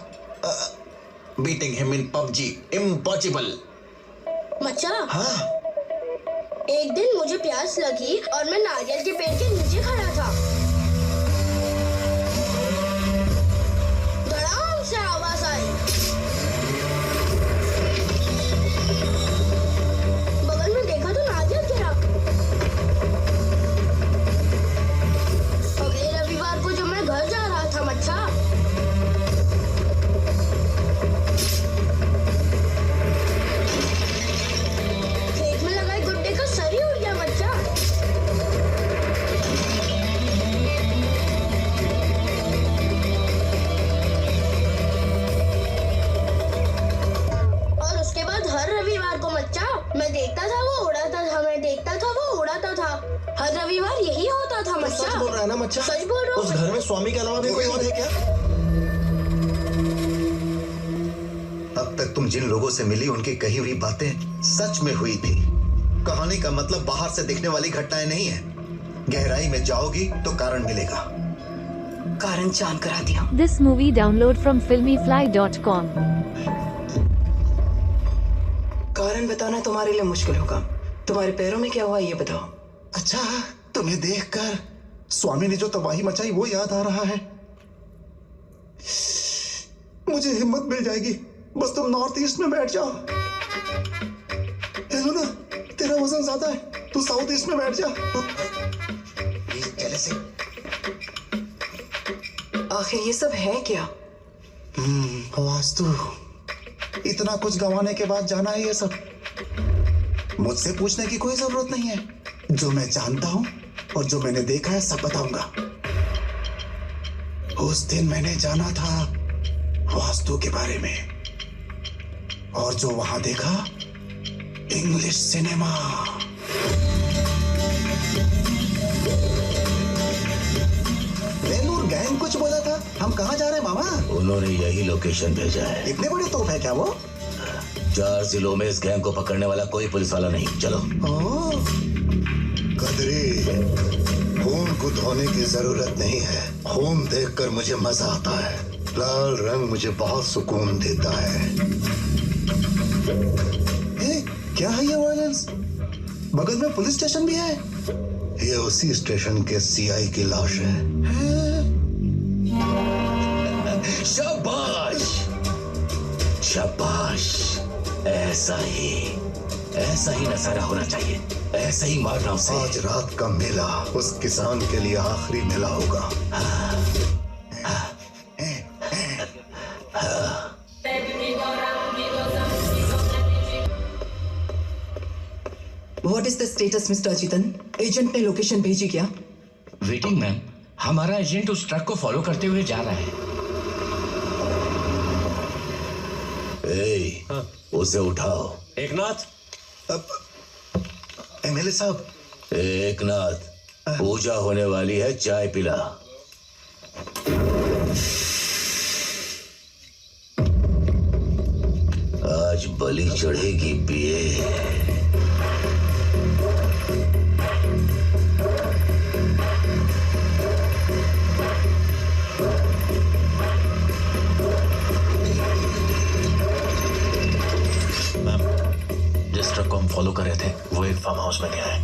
Beating him in PUBG, impossible. मच्चा हाँ? एक दिन मुझे प्यास लगी और मैं नारियल के पेड़ के नीचे खड़ा था। धड़ाम से आवाज आई। बगल में देखा तो नारियल गिरा। अगले रविवार को जब मैं घर जा रहा था मच्छा, खेत में लगाए गुड्डे का सर ही उड़ गया मच्छा। और उसके बाद हर रविवार को मच्छा मैं देखता था वो उड़ाता था, मैं देखता था वो उड़ाता था। हर रविवार यही होता था मच्छा। सच बोल रहा है ना मच्छा? सच बोल रहा हूँ। उस घर में स्वामी के अलावा भी कोई और है क्या? अब तक तुम जिन लोगों से मिली उनकी कही हुई बातें सच में हुई थी। कहानी का मतलब बाहर से दिखने वाली घटनाएं नहीं है। गहराई में जाओगी तो कारण मिलेगा। कारण जान करा दिया। This movie download from filmyfly.com. कारण बताना तुम्हारे लिए मुश्किल होगा। तुम्हारे पैरों में क्या हुआ ये बताओ। अच्छा, तुम्हें देखकर स्वामी ने जो तबाही मचाई वो याद आ रहा है। मुझे हिम्मत मिल जाएगी, बस तुम नॉर्थ ईस्ट में बैठ जाओ। हेलो ना, तेरा वजन ज्यादा है, तू साउथ ईस्ट में बैठ जा। आखिर ये सब है क्या? वास्तु, इतना कुछ गंवाने के बाद जाना है ये सब। मुझसे पूछने की कोई जरूरत नहीं है। जो मैं जानता हूं और जो मैंने देखा है सब बताऊंगा। उस दिन मैंने जाना था वास्तु के बारे में, और जो वहां देखा इंग्लिश सिनेमा। वेलूर गैंग कुछ बोला था। हम कहाँ जा रहे हैं मामा? उन्होंने यही लोकेशन भेजा है। इतने बड़े तोप है क्या वो? 4 जिलों में इस गैंग को पकड़ने वाला कोई पुलिस वाला नहीं। चलो। कदरी, खून को धोने की जरूरत नहीं है। खून देखकर मुझे मजा आता है। लाल रंग मुझे बहुत सुकून देता है। क्या है ये वायलेंस? बगल में पुलिस स्टेशन भी है। ये उसी स्टेशन के सीआई की लाश है। शाबाश, शाबाश। ऐसा ही नजारा होना चाहिए। ऐसा ही मारना उसे। आज रात का मेला उस किसान के लिए आखिरी मेला होगा। What is the status, Mr. Ajitan? Agent ने लोकेशन भेजी क्या? वेटिंग मैम, हमारा एजेंट उस ट्रक को फॉलो करते हुए जा रहा है। उसे उठाओ। एकनाथ। एमएलए साहब। एकनाथ, पूजा होने वाली है, चाय पिला। आज बलि चढ़ेगी, पिए। जिस ट्रक को हम फॉलो कर रहे थे वो एक फार्म हाउस में गया है।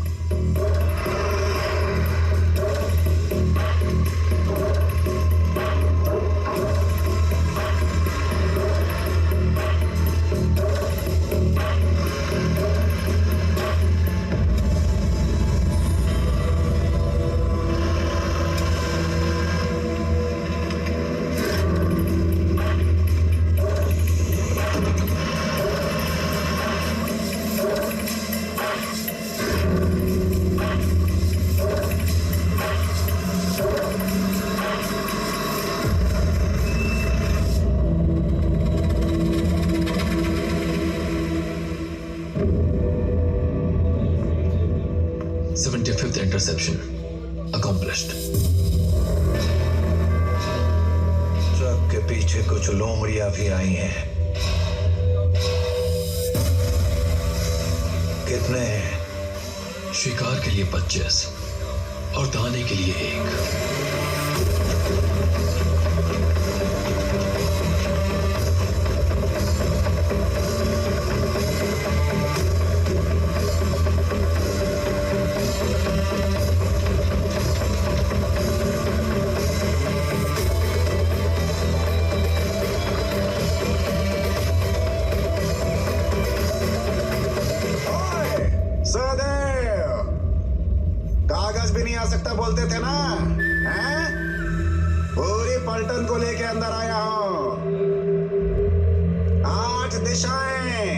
Interception accomplished. ट्रक के पीछे कुछ लोमड़ियां भी आई हैं। कितने हैं? शिकार के लिए 25 और दाने के लिए 1। आज भी नहीं आ सकता बोलते थे ना, हैं? पूरी पलटन को लेके अंदर आया हूं। 8 दिशाएं,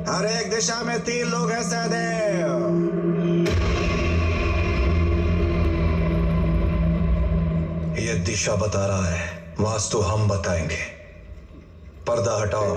हर एक दिशा में 3 लोग हैं सहदेव। ये दिशा बता रहा है, वास्तु हम बताएंगे। पर्दा हटाओ।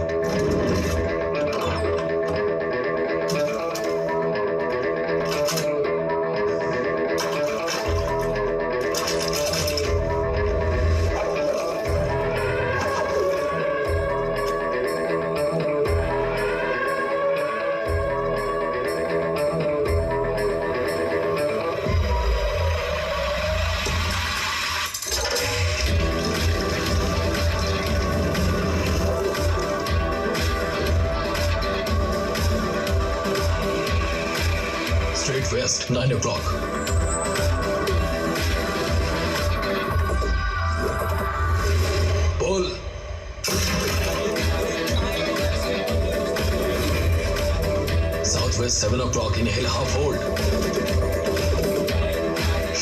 Straight west, 9 o'clock. Pull. Southwest, 7 o'clock. Inhale, half hold.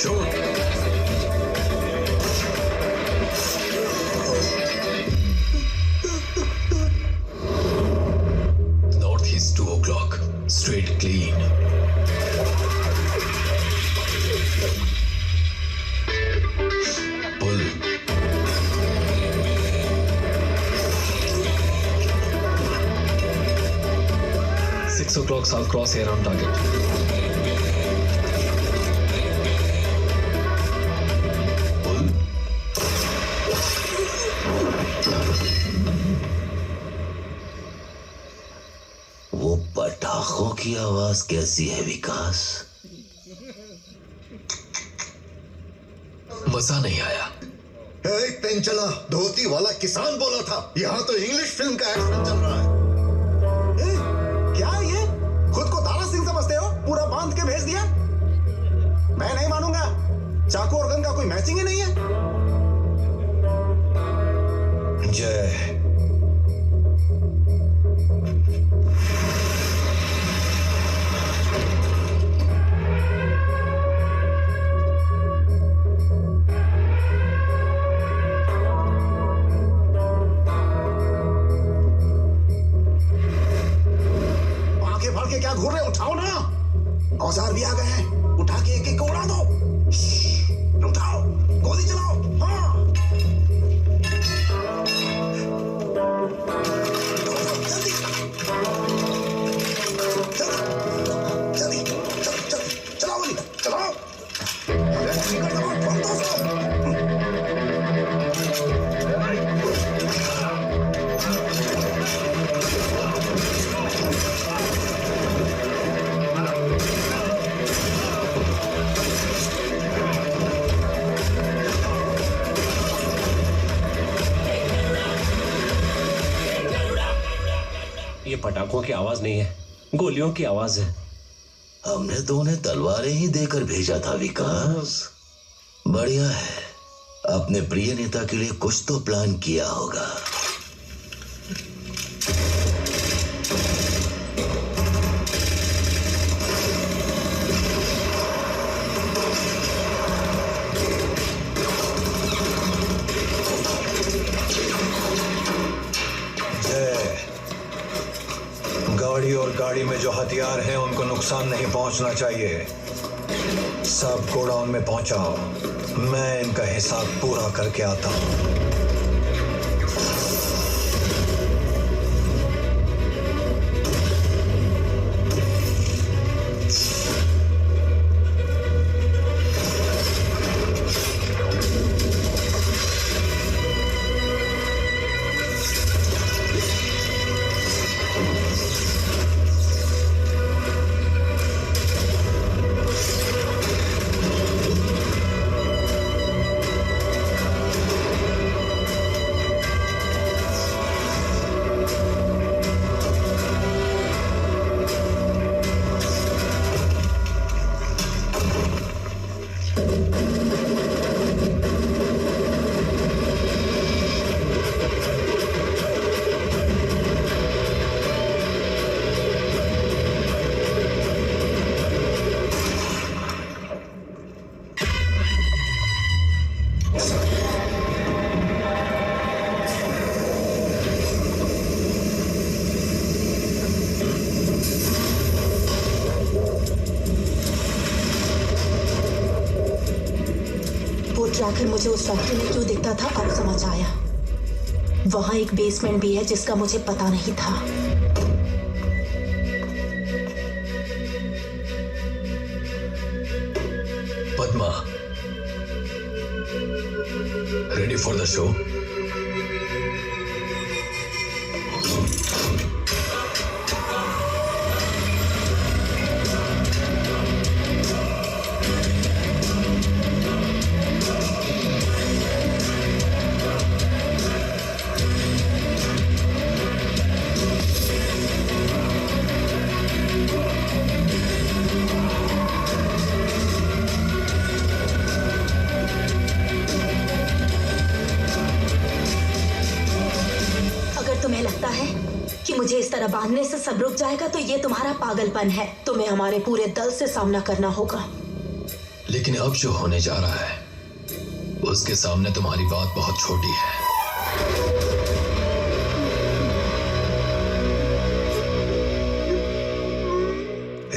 Shoot. Northeast, 2 o'clock. Straight clean. Pull. 6 o'clock, south cross here on target. Pull. वो पटाखों की आवाज कैसी है विकास? मजा नहीं आया। एक पेन चला, धोती वाला किसान बोला था। यहाँ तो इंग्लिश फिल्म का एक्शन चल रहा है। क्या ये? खुद को दारा सिंह समझते हो? पूरा बांध के भेज दिया? मैं नहीं मानूंगा। चाकू और गन का कोई मैचिंग ही नहीं है। जय। के क्या घूर रहे? उठाओ ना, औजार भी आ गए हैं। उठा के एक एक को उड़ा दो। उठाओ, गोली चलाओ। हाँ, जल्दी जल्दी जल्दी चलाओ गोली, चलाओ। ये पटाखों की आवाज नहीं है, गोलियों की आवाज है। हमने तो उन्हें तलवारें ही देकर भेजा था विकास। बढ़िया है, अपने प्रिय नेता के लिए कुछ तो प्लान किया होगा। गाड़ी और गाड़ी में जो हथियार हैं उनको नुकसान नहीं पहुंचना चाहिए। सब गोडाउन में पहुंचाओ, मैं इनका हिसाब पूरा करके आता हूं। ट्रैकर मुझे उस फैक्ट्री में क्यों दिखता था अब समझ आया। वहां एक बेसमेंट भी है जिसका मुझे पता नहीं था। Padma, ready for the show? मुझे इस तरह बांधने से सब रुक जाएगा तो ये तुम्हारा पागलपन है। तुम्हें हमारे पूरे दल से सामना करना होगा। लेकिन अब जो होने जा रहा है उसके सामने तुम्हारी बात बहुत छोटी है।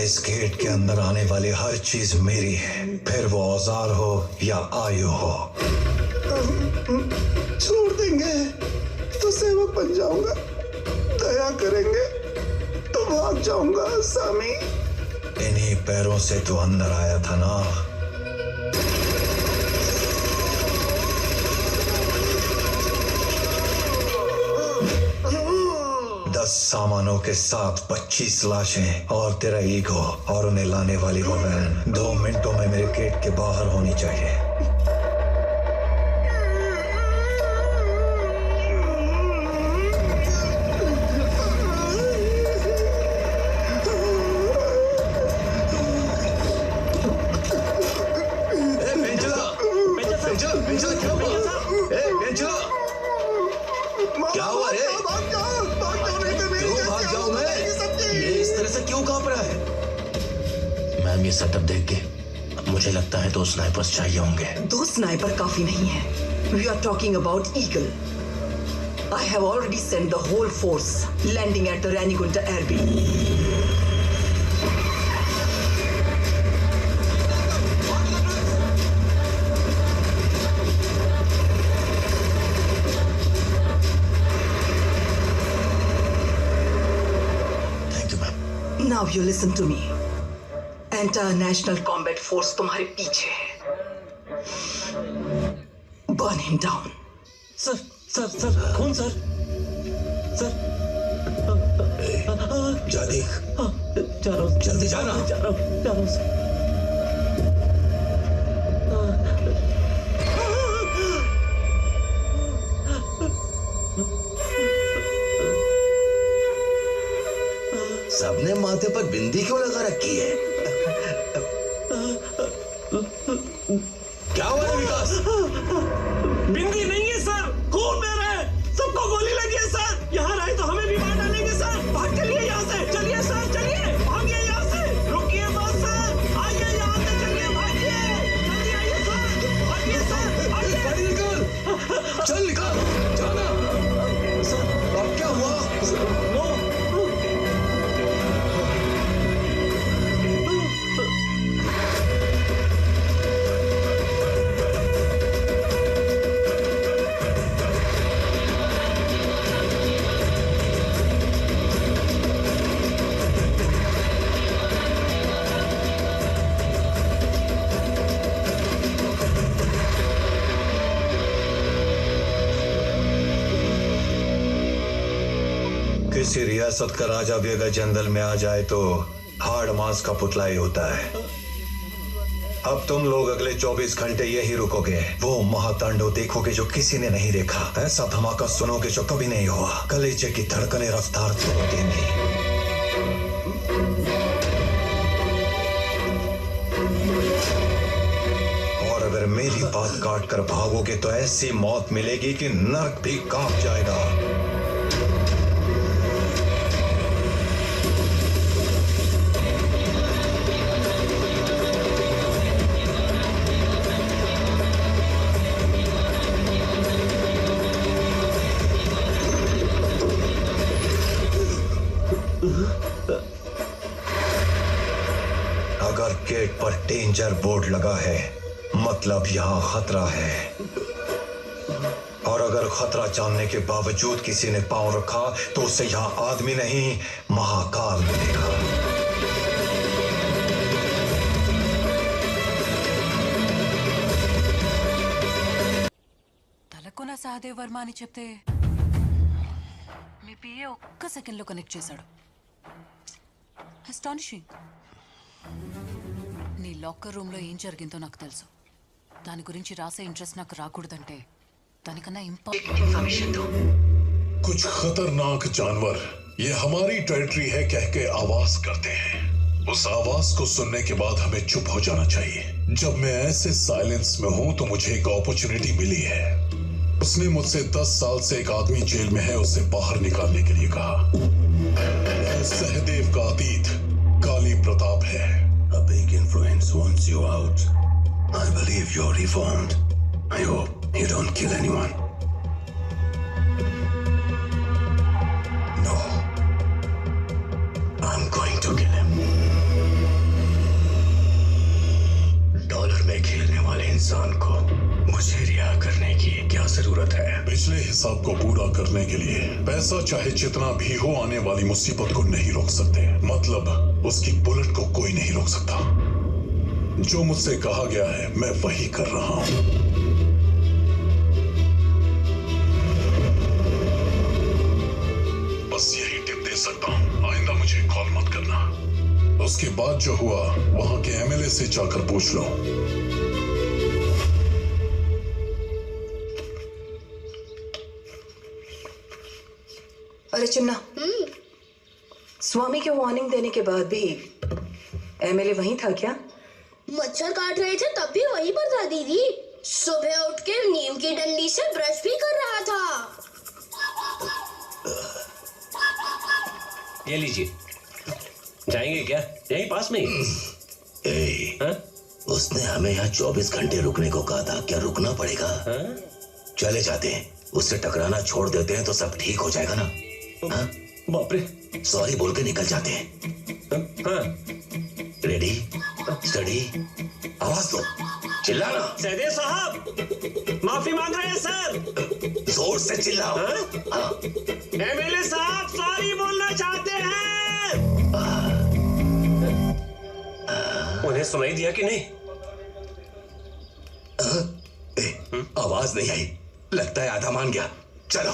इस गेट के अंदर आने वाली हर चीज मेरी है, फिर वो औजार हो या आयु हो। छोड़ देंगे तो सेवक बन जाऊंगा, दया करेंगे तो भाग जाऊंगा। सामी, इन्हीं पैरों से तो अंदर आया था ना। सामानों के साथ 25 लाशें और तेरा ईगो और उन्हें लाने वाली वो वैन 2 मिनटों में मेरे गेट के बाहर होनी चाहिए। क्या हुआ रे? मैम, ये सेटअप देख के मुझे लगता है 2 स्नाइपर्स चाहिए होंगे। 2 स्नाइपर काफी नहीं है। We are talking about Eagle. I have already sent the whole force landing at the Ranigunta airbase. Thank you, ma'am. Now you listen to me. International combat force तुम्हारे पीछे है। Burn him down. Sir sir sir, कौन sir? Sir जा देख। जा रहा हूँ, जल्दी जाना। जा रहा हूँ सर। सबने माथे पर बिंदी क्यों लगा रखी है? क्या हुआ है विकास? बिंदी नहीं है सर, खून बह रहा है, सबको गोली लगी है सर। यहाँ रहे तो हमें भी मार डालेंगे सर। भाग चलिए यहाँ से, चलिए सर, चलिए, भागिए यहाँ से, रुकिए बस सर, आइए यहाँ से, चलिए, भागिए, जल्दी आइए सर, भागिए सर, आइए। गाड़ी निकाल, चल निकाल, जाना। सर, अब क्या हुआ? किसी रियासत का राजा भी अगर जंगल में आ जाए तो हाड़ मांस का पुतला ही होता है। अब तुम लोग अगले 24 घंटे यही रुकोगे, वो महातांडव देखोगे जो किसी ने नहीं देखा। ऐसा धमाका सुनोगे जो कभी नहीं हुआ। कलेजे की धड़कनें रफ्तार तोड़ देंगी। और अगर मेरी बात काट कर भागोगे तो ऐसी मौत मिलेगी कि नर्क भी कांप जाएगा। अगर गेट पर डेंजर बोर्ड लगा है मतलब यहाँ खतरा है, और अगर खतरा जानने के बावजूद किसी ने पांव रखा तो उसे यहाँ आदमी नहीं महाकाल मिलेगा। తలకున్న సహదేవ్ వర్మ అని చెప్తే మీ పిఏ ఒక్క సెకండ్లో కనెక్ట్ చేశాడు. అస్టానిషింగ్. నీ లాకర్ రూమ్లో ఏం జరిగిందో నాకు తెలుసు. దాని గురించి రాసే ఇంట్రెస్ట్ నాకు రాకూడదంటే దానికన్నా इन्फॉर्मेशन दो। कुछ खतरनाक जानवर ये हमारी टेरिटरी है कह के आवाज करते हैं। उस आवाज को सुनने के बाद हमें चुप हो जाना चाहिए। जब मैं ऐसे साइलेंस में हूं तो मुझे एक अपॉर्चुनिटी मिली है। उसने मुझसे 10 साल से एक आदमी जेल में है, उसे बाहर निकालने के लिए कहा। सहदेव का अतीत काली प्रताप है। A big influence wants you out. I believe you're reformed. I hope you don't kill anyone. No. I'm going to kill him. Dollar में खेलने वाले इंसान को मुझे रिहा करने की क्या जरूरत है? पिछले हिसाब को पूरा करने के लिए पैसा चाहे जितना भी हो आने वाली मुसीबत को नहीं रोक सकते। मतलब उसकी बुलेट को कोई नहीं रोक सकता। जो मुझसे कहा गया है मैं वही कर रहा हूं। बस यही टिप दे सकता हूं, आइंदा मुझे कॉल मत करना। उसके बाद जो हुआ वहां के एमएलए से जाकर पूछ लो। अरे चिन्ना, स्वामी के वार्निंग देने के बाद भी एमएलए वहीं था क्या? मच्छर काट रहे थे तब भी वहीं पर था दीदी। सुबह उठ के नीम की डंडी से ब्रश भी कर रहा था। ये लीजिए। जाएंगे क्या? यहीं पास में ही। उसने हमें यहाँ 24 घंटे रुकने को कहा था, क्या रुकना पड़ेगा? चले जाते हैं, उससे टकराना छोड़ देते हैं तो सब ठीक हो जाएगा ना? बाप रे। सॉरी बोल के निकल जाते हैं। रेडी स्टडी आवाज दो, चिल्लाना। सहदेव साहब माफी मांग रहे हैं सर। जोर से चिल्लाओ। एमएलए साहब सॉरी बोलना चाहते हैं। उन्हें सुनाई दिया कि नहीं? आवाज नहीं आई, लगता है आधा मान गया। चलो।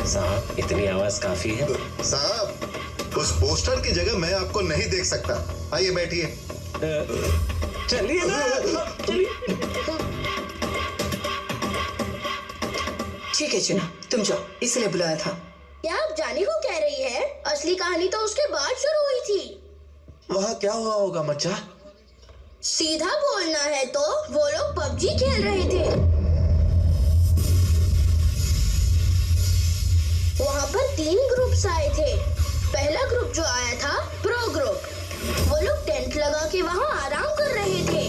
साहब इतनी आवाज काफी है। साहब उस पोस्टर की जगह मैं आपको नहीं देख सकता। आइए बैठिए। चलिए ना, चलिए। ठीक है चिन्ना, तुम जाओ, इसलिए बुलाया था। क्या आप जाने को कह रही है? असली कहानी तो उसके बाद शुरू हुई थी। वहाँ क्या हुआ होगा मच्चा? सीधा बोलना है तो वो लोग पबजी खेल रहे थे। वहाँ पर 3 ग्रुप्स आए थे। पहला ग्रुप जो आया था प्रो ग्रुप, वो लोग टेंट लगा के वहाँ आराम कर रहे थे।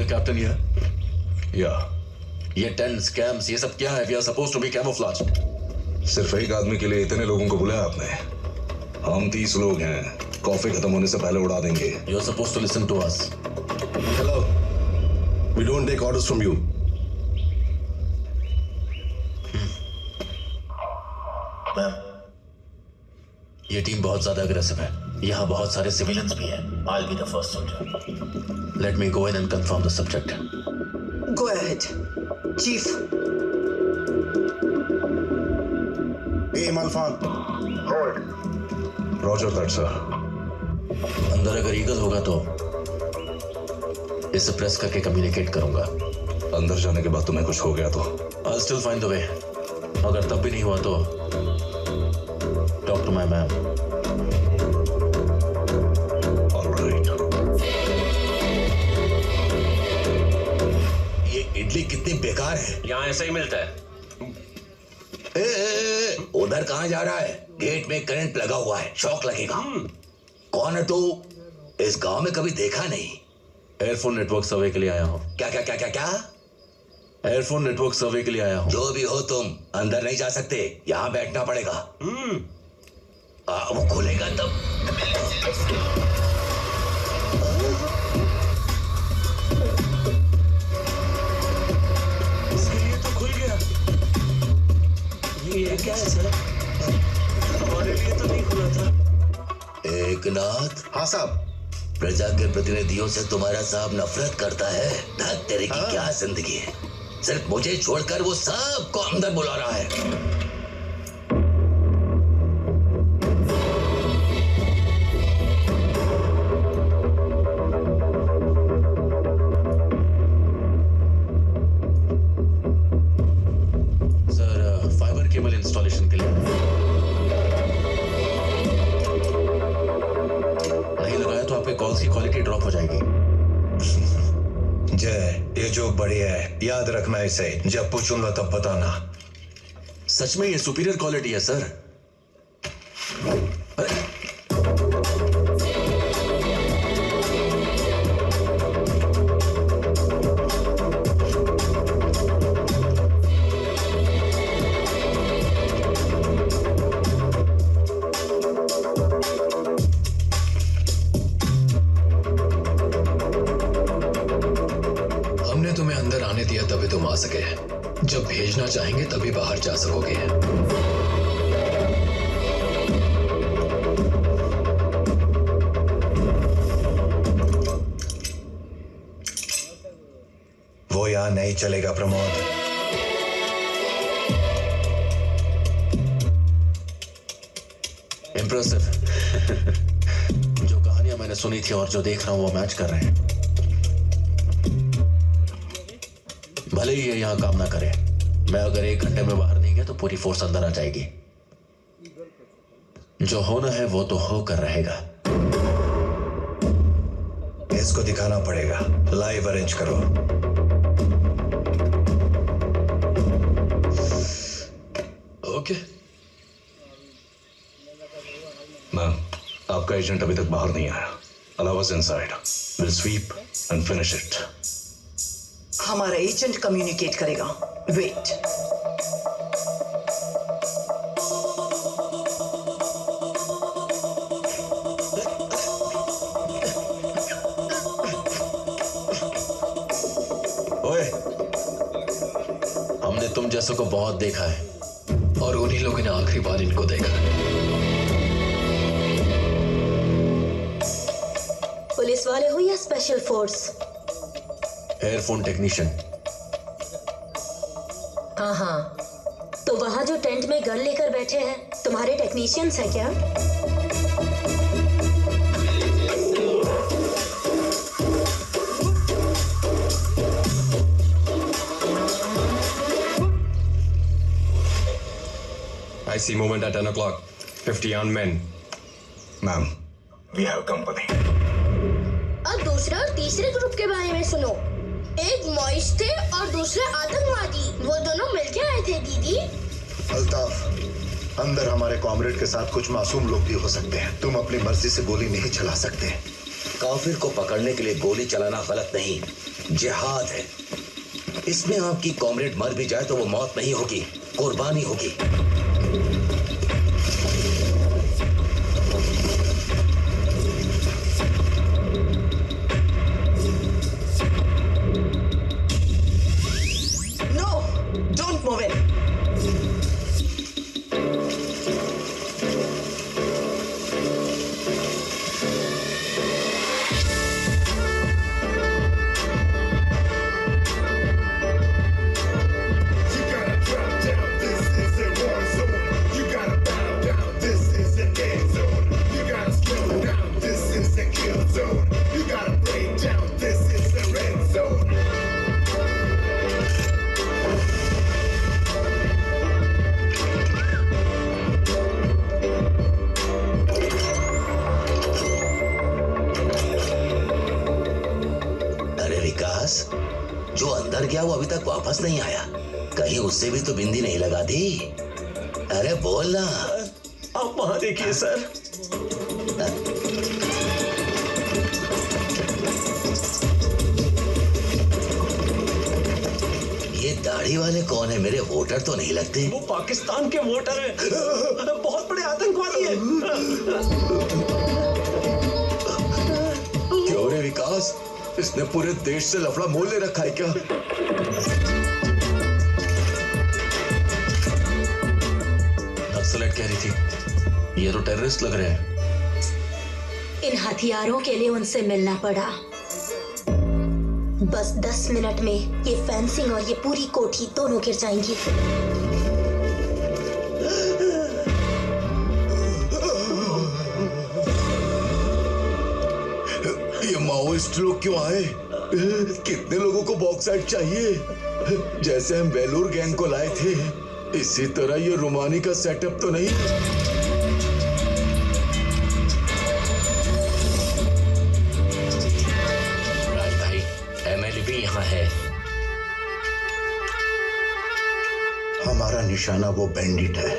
कैप्टन ये या ये टेंट स्कैम्स ये सब क्या है? We are supposed to be camouflaged. सिर्फ एक आदमी के लिए इतने लोगों को बुलाया आपने? हम 30 लोग हैं, कॉफी खत्म होने से पहले उड़ा देंगे। You are supposed to listen to us. Hello, we don't take orders from you. ये टीम बहुत ज्यादा अग्रेसिव है। यहाँ बहुत सारे सिविलियंस भी हैं। I'll be the first soldier. Let me go in and confirm the subject. Go ahead, Chief. Game Alpha. Roger that, sir. अंदर अगर ईगल होगा तो इसे प्रेस करके कम्युनिकेट करूंगा। अंदर जाने के बाद तुम्हें कुछ हो गया तो I'll still find the way. अगर तब भी नहीं हुआ तो talk to my ma'am. Idli कितनी बेकार है। यहाँ ऐसा ही मिलता है। उधर कहाँ जा रहा है? गेट में करंट लगा हुआ है, शॉक लगेगा। कौन है तू? इस गांव में कभी देखा नहीं। एयरफोन नेटवर्क सर्वे के लिए आया हूँ। क्या क्या क्या क्या क्या? एयरफोन नेटवर्क सर्वे के लिए आया हूँ। जो भी हो तुम अंदर नहीं जा सकते, यहाँ बैठना पड़ेगा। वो खुलेगा तब। ये तो खुल गया। ये क्या है सर? हमारे लिए तो नहीं खुला था। एकनाथ। हाँ साहब। प्रजा के प्रतिनिधियों से तुम्हारा साहब नफरत करता है। धक तेरे की क्या जिंदगी है। सिर्फ मुझे छोड़कर वो सबको अंदर बुला रहा है। फाइबर केबल इंस्टॉलेशन के लिए नहीं लगाया तो आपके कॉल्स की क्वालिटी ड्रॉप हो जाएगी। जय, ये जो बढ़िया है, याद रखना इसे। जब पूछूंगा तब बताना। सच में ये सुपीरियर क्वालिटी है सर। तुम्हें अंदर आने दिया तभी तुम आ सके। जब भेजना चाहेंगे तभी बाहर जा सकोगे। वो यहाँ नहीं चलेगा प्रमोद। इम्प्रेसिव। जो कहानियां मैंने सुनी थी और जो देख रहा हूं वो मैच कर रहे हैं। भले ही ये यहाँ काम ना करे, मैं अगर 1 घंटे में बाहर नहीं गया तो पूरी फोर्स अंदर आ जाएगी। जो होना है वो तो होकर रहेगा। इसको दिखाना पड़ेगा। लाइव अरेंज करो। ओके। मैम, आपका एजेंट अभी तक बाहर नहीं आया। Allow us inside. Will SVEEP and finish it. हमारा एजेंट कम्युनिकेट करेगा। वेट। ओए, हमने तुम जैसों को बहुत देखा है और उन्हीं लोगों ने आखिरी बार इनको देखा। पुलिस वाले हो या स्पेशल फोर्स? Earphone technician. हाँ, तो वहां जो टेंट में गन लेकर बैठे हैं तुम्हारे टेक्नीशियंस हैं क्या? I see movement at 10 o'clock. 50 armed men. Ma'am, we have company. अब दूसरे और तीसरे ग्रुप के बारे में सुनो। एक मॉइस थे और दूसरे आतंकवादी। वो दोनों मिलके आए थे दीदी। अल्ताफ, अंदर हमारे कॉमरेड के साथ कुछ मासूम लोग भी हो सकते हैं। तुम अपनी मर्जी से गोली नहीं चला सकते। काफिर को पकड़ने के लिए गोली चलाना गलत नहीं, जिहाद है। इसमें आपकी कॉमरेड मर भी जाए तो वो मौत नहीं होगी, कुर्बानी होगी। तक वापस नहीं आया। कहीं उससे भी तो बिंदी नहीं लगा दी? अरे बोल ना। आप वहां देखिए सर। ये दाढ़ी वाले कौन है? मेरे वोटर तो नहीं लगते। वो पाकिस्तान के वोटर हैं। बहुत बड़े आतंकवादी हैं। क्यों रे विकास, इसने पूरे देश से लफड़ा मोल ले रखा है क्या? नक्सलाइट कह रही थी ये तो टेररिस्ट लग रहे हैं। इन हथियारों के लिए उनसे मिलना पड़ा। बस 10 मिनट में ये फेंसिंग और ये पूरी कोठी दोनों गिर जाएंगी। ये माओइस्ट लोग क्यों आए? कितने लोगों को बॉक्साइट चाहिए? जैसे हम बेलूर गैंग को लाए थे, इसी तरह ये रुमानी का सेटअप तो नहीं? राज भाई, MLB यहाँ है। हमारा निशाना वो बैंडिट है।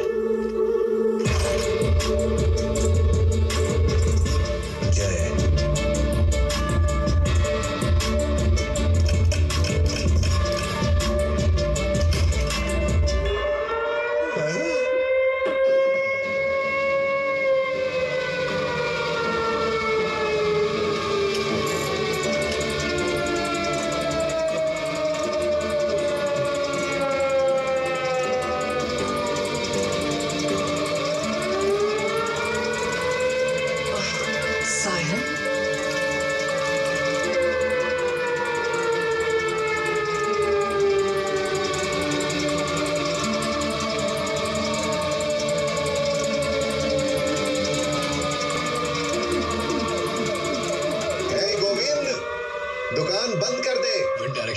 Jay.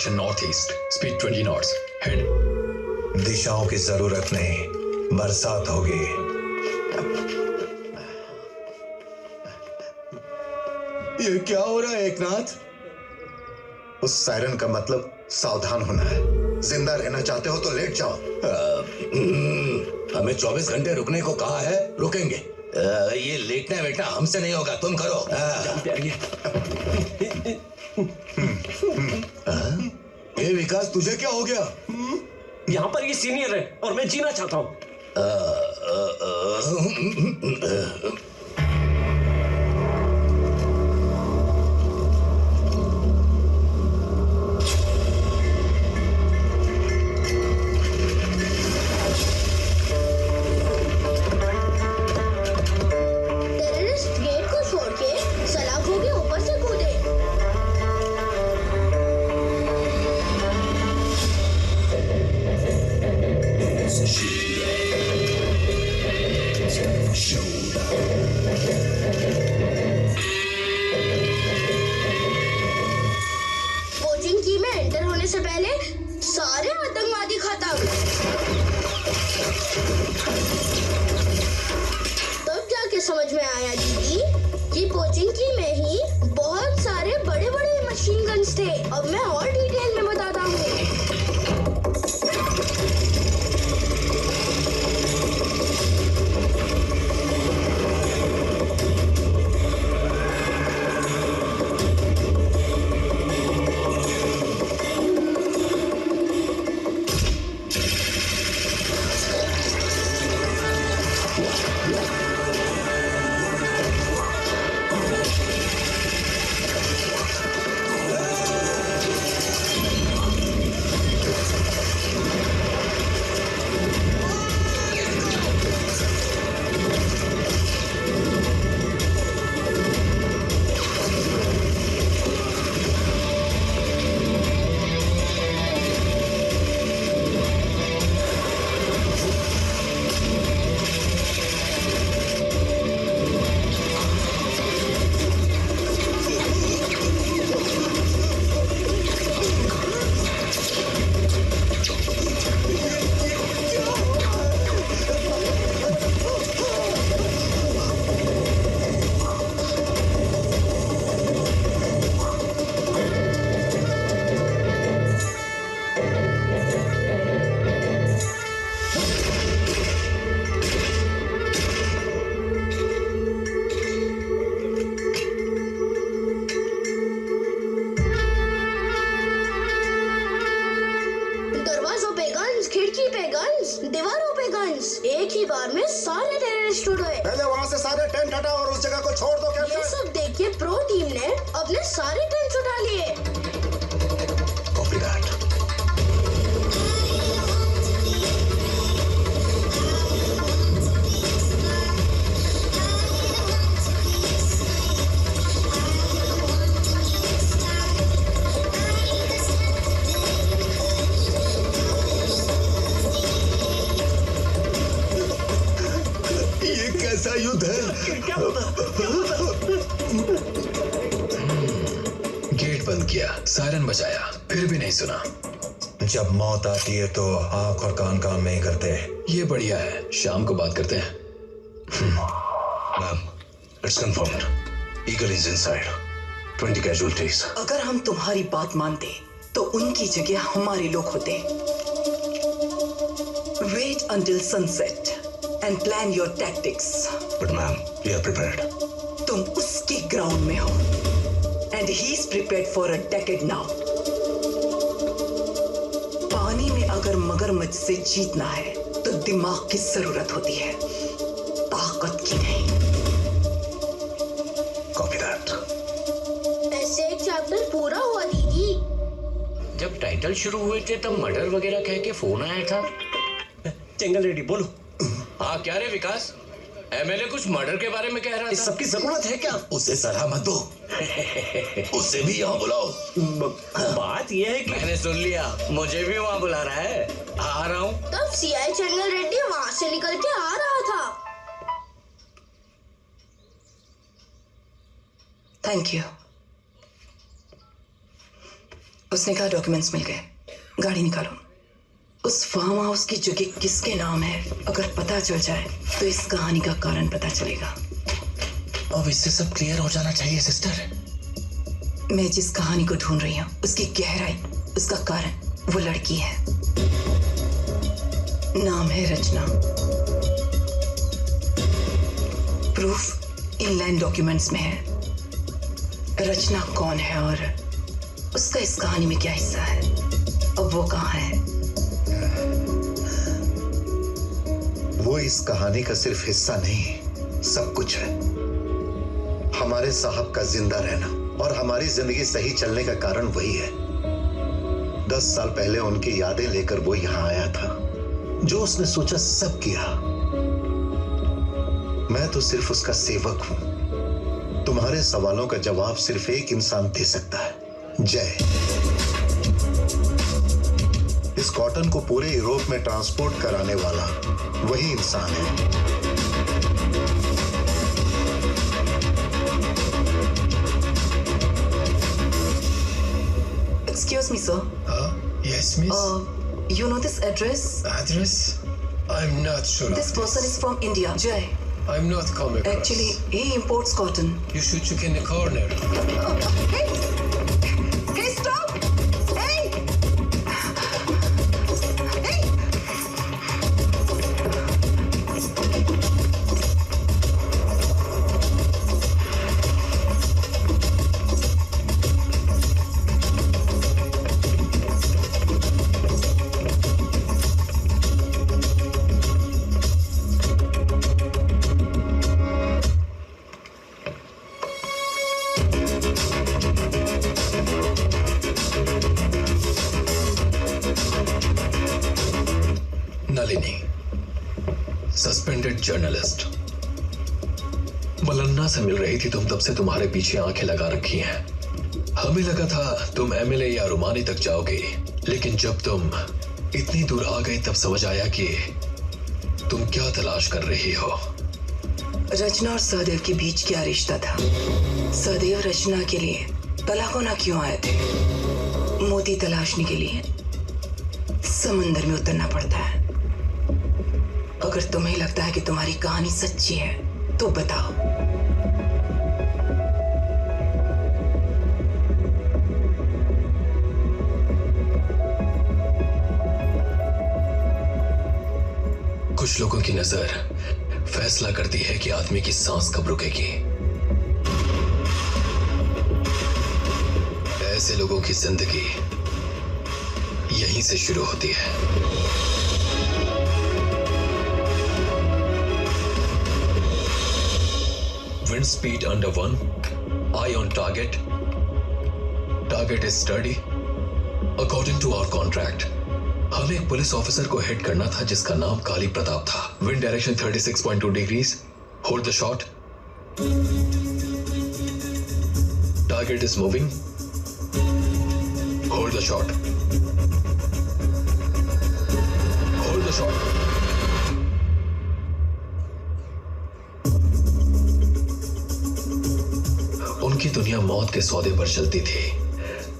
North east, speed 20 knots, head. दिशाओं की जरूरत नहीं, बरसात होगी। ये क्या हो रहा है एकनाथ? उस सायरन का मतलब सावधान होना है। जिंदा रहना चाहते हो तो लेट जाओ। हमें 24 घंटे रुकने को कहा है, रुकेंगे। ये लेटना वेटना हमसे नहीं होगा, तुम करो। ये विकास, तुझे क्या हो गया? यहाँ पर ये सीनियर है और मैं जीना चाहता हूँ। टेररिस्ट गेट को छोड़ के सलाखों के ऊपर से कूदे। कोचिंग की में एंटर होने से पहले सारे आतंकवादी खत्म। तब जाके समझ में आया दीदी कि कोचिंग की में ही बहुत सारे बड़े बड़े मशीन गन्स थे। अब मैं और डिटेल में बताता हूँ। दीवारों पे गन्स, एक ही बार में सारे टेररिस्ट उड़ गए। पहले वहाँ से सारे टेंट हटाओ और उस जगह को छोड़ दो। ये सब देख के प्रो टीम ने अपने सारे टेंट उठा लिए। Copy that. कैसा युद्ध है? गेट बंद किया, सायरन बजाया, फिर भी नहीं सुना। जब मौत आती है तो आंख और कान काम नहीं करते। ये बढ़िया है, शाम को बात करते हैं। Ma'am, it's confirmed. Eagle is inside. 20 casualties. अगर हम तुम्हारी बात मानते तो उनकी जगह हमारे लोग होते। Wait until sunset and plan your tactics. But ma'am, we are prepared. तुम उसके ग्राउंड में हो and he's prepared for a decade now. पानी में अगर मगरमच्छ से जीतना है तो दिमाग की जरूरत होती है, ताकत की नहीं। Copy that. ऐसे एक चैप्टर पूरा हुआ दीदी। जब टाइटल शुरू हुए थे तब मर्डर वगैरह कह के फोन आया था। जंगल रेडी बोलो। हाँ क्या रे विकास, एमएलए कुछ मर्डर के बारे में कह रहा था। इस सबकी जरूरत है क्या? उसे सलाह मत दो। उसे भी यहाँ बुलाओ। बात यह है कि मैंने सुन लिया, मुझे भी वहाँ बुला रहा है। आ रहा हूँ। तब सीआई जंगल रेड्डी वहाँ से निकल के आ रहा था। Thank you. उसने कहा डॉक्यूमेंट्स मिल गए, गाड़ी निकालो। उस फार्म हाउस की जगह किसके नाम है अगर पता चल जाए तो इस कहानी का कारण पता चलेगा। अब इससे सब क्लियर हो जाना चाहिए सिस्टर। मैं जिस कहानी को ढूंढ रही हूँ उसकी गहराई, उसका कारण वो लड़की है। नाम है रचना। प्रूफ इनलैंड डॉक्यूमेंट्स में है। रचना कौन है और उसका इस कहानी में क्या हिस्सा है? अब वो कहाँ है? वो इस कहानी का सिर्फ हिस्सा नहीं, सब कुछ है। हमारे साहब का जिंदा रहना और हमारी जिंदगी सही चलने का कारण वही है। 10 साल पहले उनकी यादें लेकर वो यहां आया था। जो उसने सोचा सब किया। मैं तो सिर्फ उसका सेवक हूं। तुम्हारे सवालों का जवाब सिर्फ एक इंसान दे सकता है, जय। इस कॉटन को पूरे यूरोप में ट्रांसपोर्ट कराने वाला वही इंसान है। Excuse me, sir. Yes, miss. You know this address? Address? I'm not sure. This person is from India, Jay. I'm not come across. Actually, he imports cotton. You should check in the corner. Hey! Hey, stop! Hey! Hey! Nalini, suspended journalist. Malanna से मिल रही थी तुम, तब से तुम्हारे पीछे आंखें लगा रखी हैं। हमें लगा था तुम एमएलए या रुमानी तक जाओगे, लेकिन जब तुम इतनी दूर आ गई तब समझ आया कि तुम क्या तलाश कर रही हो। रचना और सहदेव के बीच क्या रिश्ता था? सहदेव रचना के लिए तलाकोना क्यों आए थे? मोती तलाशने के लिए समंदर में उतरना पड़ता है। अगर तुम्हें लगता है कि तुम्हारी कहानी सच्ची है तो बताओ। कुछ लोगों की नजर फैसला करती है कि आदमी की सांस कब रुकेगी। ऐसे लोगों की जिंदगी यहीं से शुरू होती है। Wind speed under 1. Eye on target. Target is steady. According to our contract, हमें एक पुलिस ऑफिसर को हिट करना था जिसका नाम काली प्रताप था. Wind direction 36.2 degrees. Hold the shot. Target is moving. Hold the shot. Hold the shot. उनकी दुनिया मौत के सौदे पर चलती थी.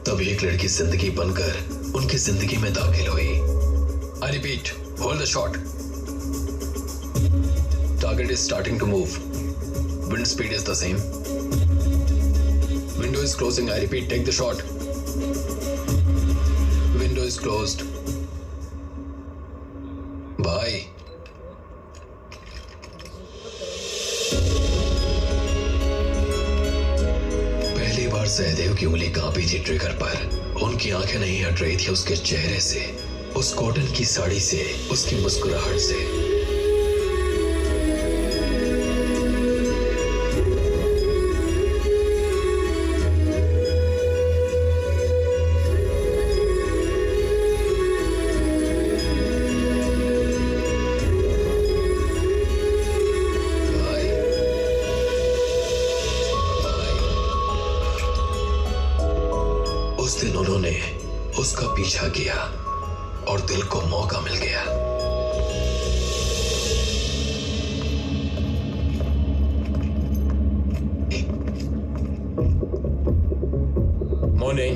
तब एक लड़की जिंदगी बनकर उनकी जिंदगी में दाखिल हुई. I repeat, hold the shot. Target is starting to move. Wind speed is the same. Window is closing. I repeat, take the shot. Window is closed. Bye. पहली बार सहदेव की उंगली कांपी थी ट्रिगर पर. उनकी आंखें नहीं हट रही थी उसके चेहरे से, उस कॉटन की साड़ी से, उसकी मुस्कुराहट से. उस दिन उन्होंने उसका पीछा किया और दिल को मौका मिल गया. Morning.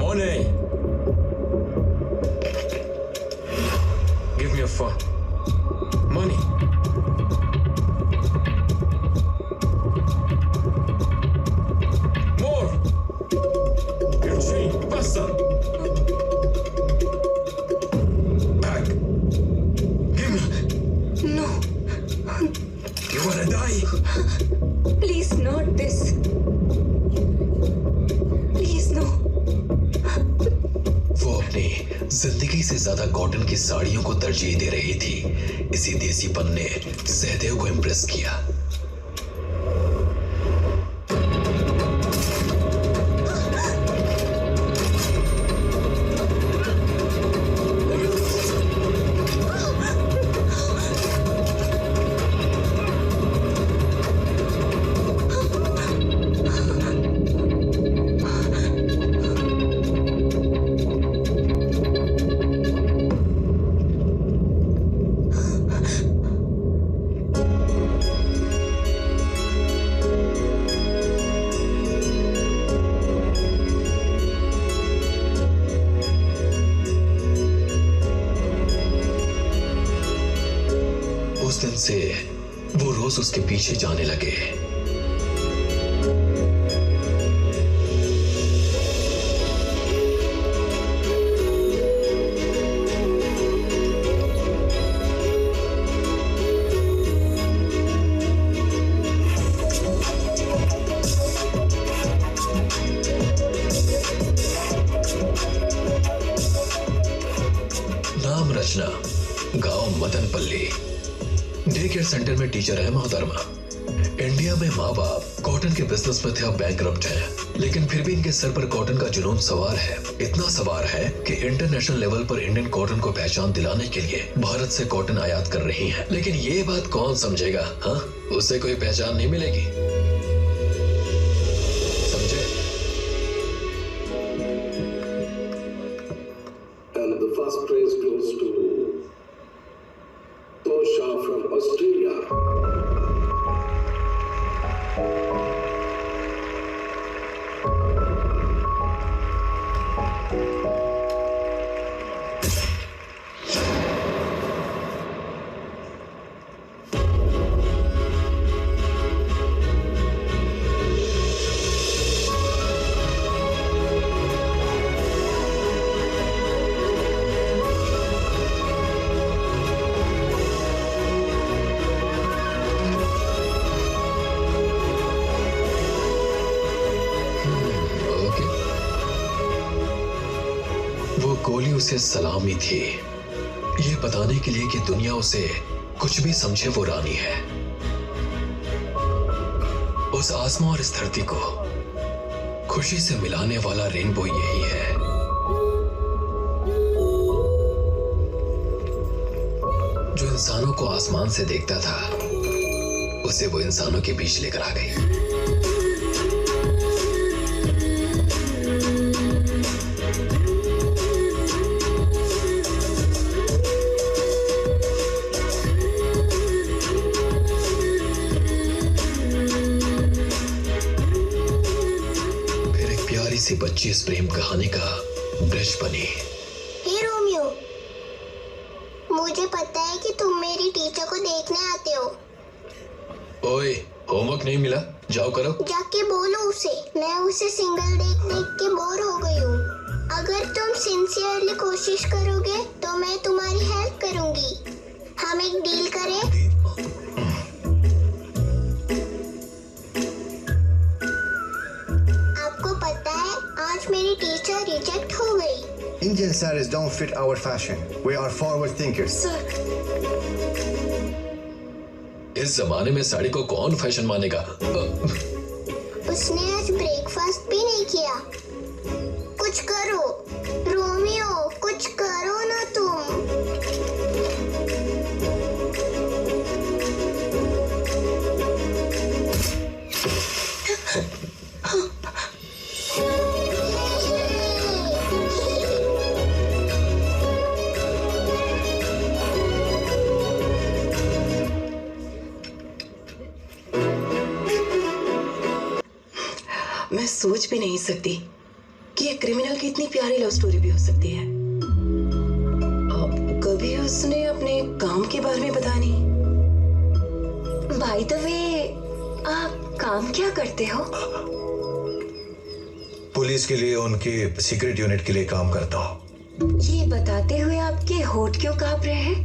Morning. Give me your phone. Money. More. Your chain. Faster. Back. Give me. No. You wanna die? Please, not this. Please, no. वो अपनी जिंदगी से ज्यादा कॉटन की साड़ियों को तरजीह दे रही थी. इसी देसीपन ने सहदेव को इम्प्रेस किया. उस दिन से वो रोज उसके पीछे जाने लगे. नाम रचना, गांव मदनपल्ली. डे केयर सेंटर में टीचर है मोहतरमा. इंडिया में माँ बाप कॉटन के बिजनेस में थे, अब बैंकरप्ट हैं. लेकिन फिर भी इनके सर पर कॉटन का जुनून सवार है. इतना सवार है कि इंटरनेशनल लेवल पर इंडियन कॉटन को पहचान दिलाने के लिए भारत से कॉटन आयात कर रही हैं. लेकिन ये बात कौन समझेगा? हाँ, उससे कोई पहचान नहीं मिलेगी. समझे? And the first praise goes to Tosha from Australia. गोली उसे सलामी थी, ये बताने के लिए कि दुनिया उसे कुछ भी समझे वो रानी है. उस आसमां और इस धरती को खुशी से मिलाने वाला रेनबो यही है। जो इंसानों को आसमान से देखता था, उसे वो इंसानों के बीच लेकर आ गई। सी बच्ची इस प्रेम कहानी का ब्रिज बनी। हे रोमियो, मुझे पता है कि तुम मेरी टीचर को देखने आते हो। ओए, होमवर्क नहीं मिला? जाओ करो। जाके बोलो उसे, मैं उसे सिंगल देख देख के बोर हो गई हूँ। अगर तुम सिंसियरली कोशिश करोगे तो मैं तुम्हारी हेल्प करूँगी। हम एक डील करें? आज मेरी टीचर रिजेक्ट हो गई। Indian sarees don't fit our fashion. We are forward thinkers. इस जमाने में साड़ी को कौन फैशन मानेगा? उसने आज ब्रेकफास्ट भी नहीं किया। कुछ करो रोमियो, कुछ करो ना तुम। मैं सोच भी नहीं सकती कि एक क्रिमिनल की इतनी प्यारी लव स्टोरी भी हो सकती है। कभी उसने अपने काम के बारे में बताया नहीं। बाय द वे, आप काम क्या करते हो? पुलिस के लिए उनकी सीक्रेट यूनिट के लिए काम करता हूँ। ये बताते हुए आपके होठ क्यों कांप रहे हैं?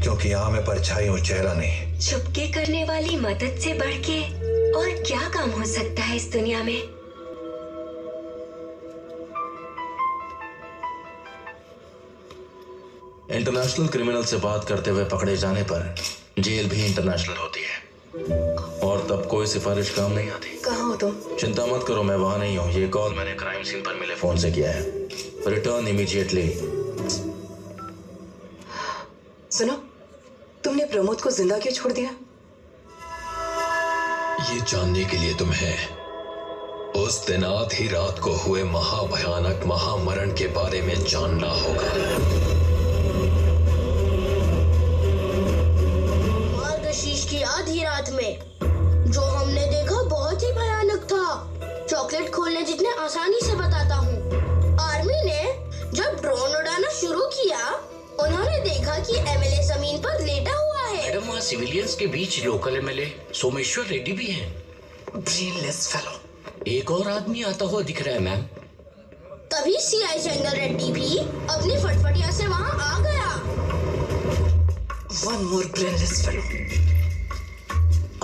क्योंकि यहाँ मैं परछाई हूँ, चेहरा नहीं। चुपके करने वाली मदद से बढ़ के और क्या काम हो सकता है इस दुनिया में? इंटरनेशनल क्रिमिनल से बात करते हुए पकड़े जाने पर जेल भी इंटरनेशनल होती है, और तब कोई सिफारिश काम नहीं आती। कहाँ हो तुम? चिंता मत करो, मैं वहां नहीं हूँ। ये कॉल मैंने क्राइम सीन पर मिले फोन से किया है। Return immediately. सुनो, तुमने प्रमोद को जिंदा क्यों छोड़ दिया? ये जानने के लिए तुम्हें उस दिन आधी रात को हुए महाभयानक महामरण के बारे में जानना होगा। मार्गशीर्ष की आधी रात में जो हमने देखा बहुत ही भयानक था। चॉकलेट खोलने जितने आसानी से बताता हूँ। आर्मी ने जब ड्रोन उड़ाना शुरू किया, उन्होंने देखा कि एमएलए जमीन पर लेटा हुआ है। मैडम, वहाँ सिविलियंस के बीच लोकल एमएलए सोमेश्वर रेड्डी भी हैं। Brainless fellow. एक और आदमी आता हुआ दिख रहा है मैम। तभी सीआई जंगल रेड्डी भी अपनी फटफटिया से वहाँ आ गया। One more brainless fellow।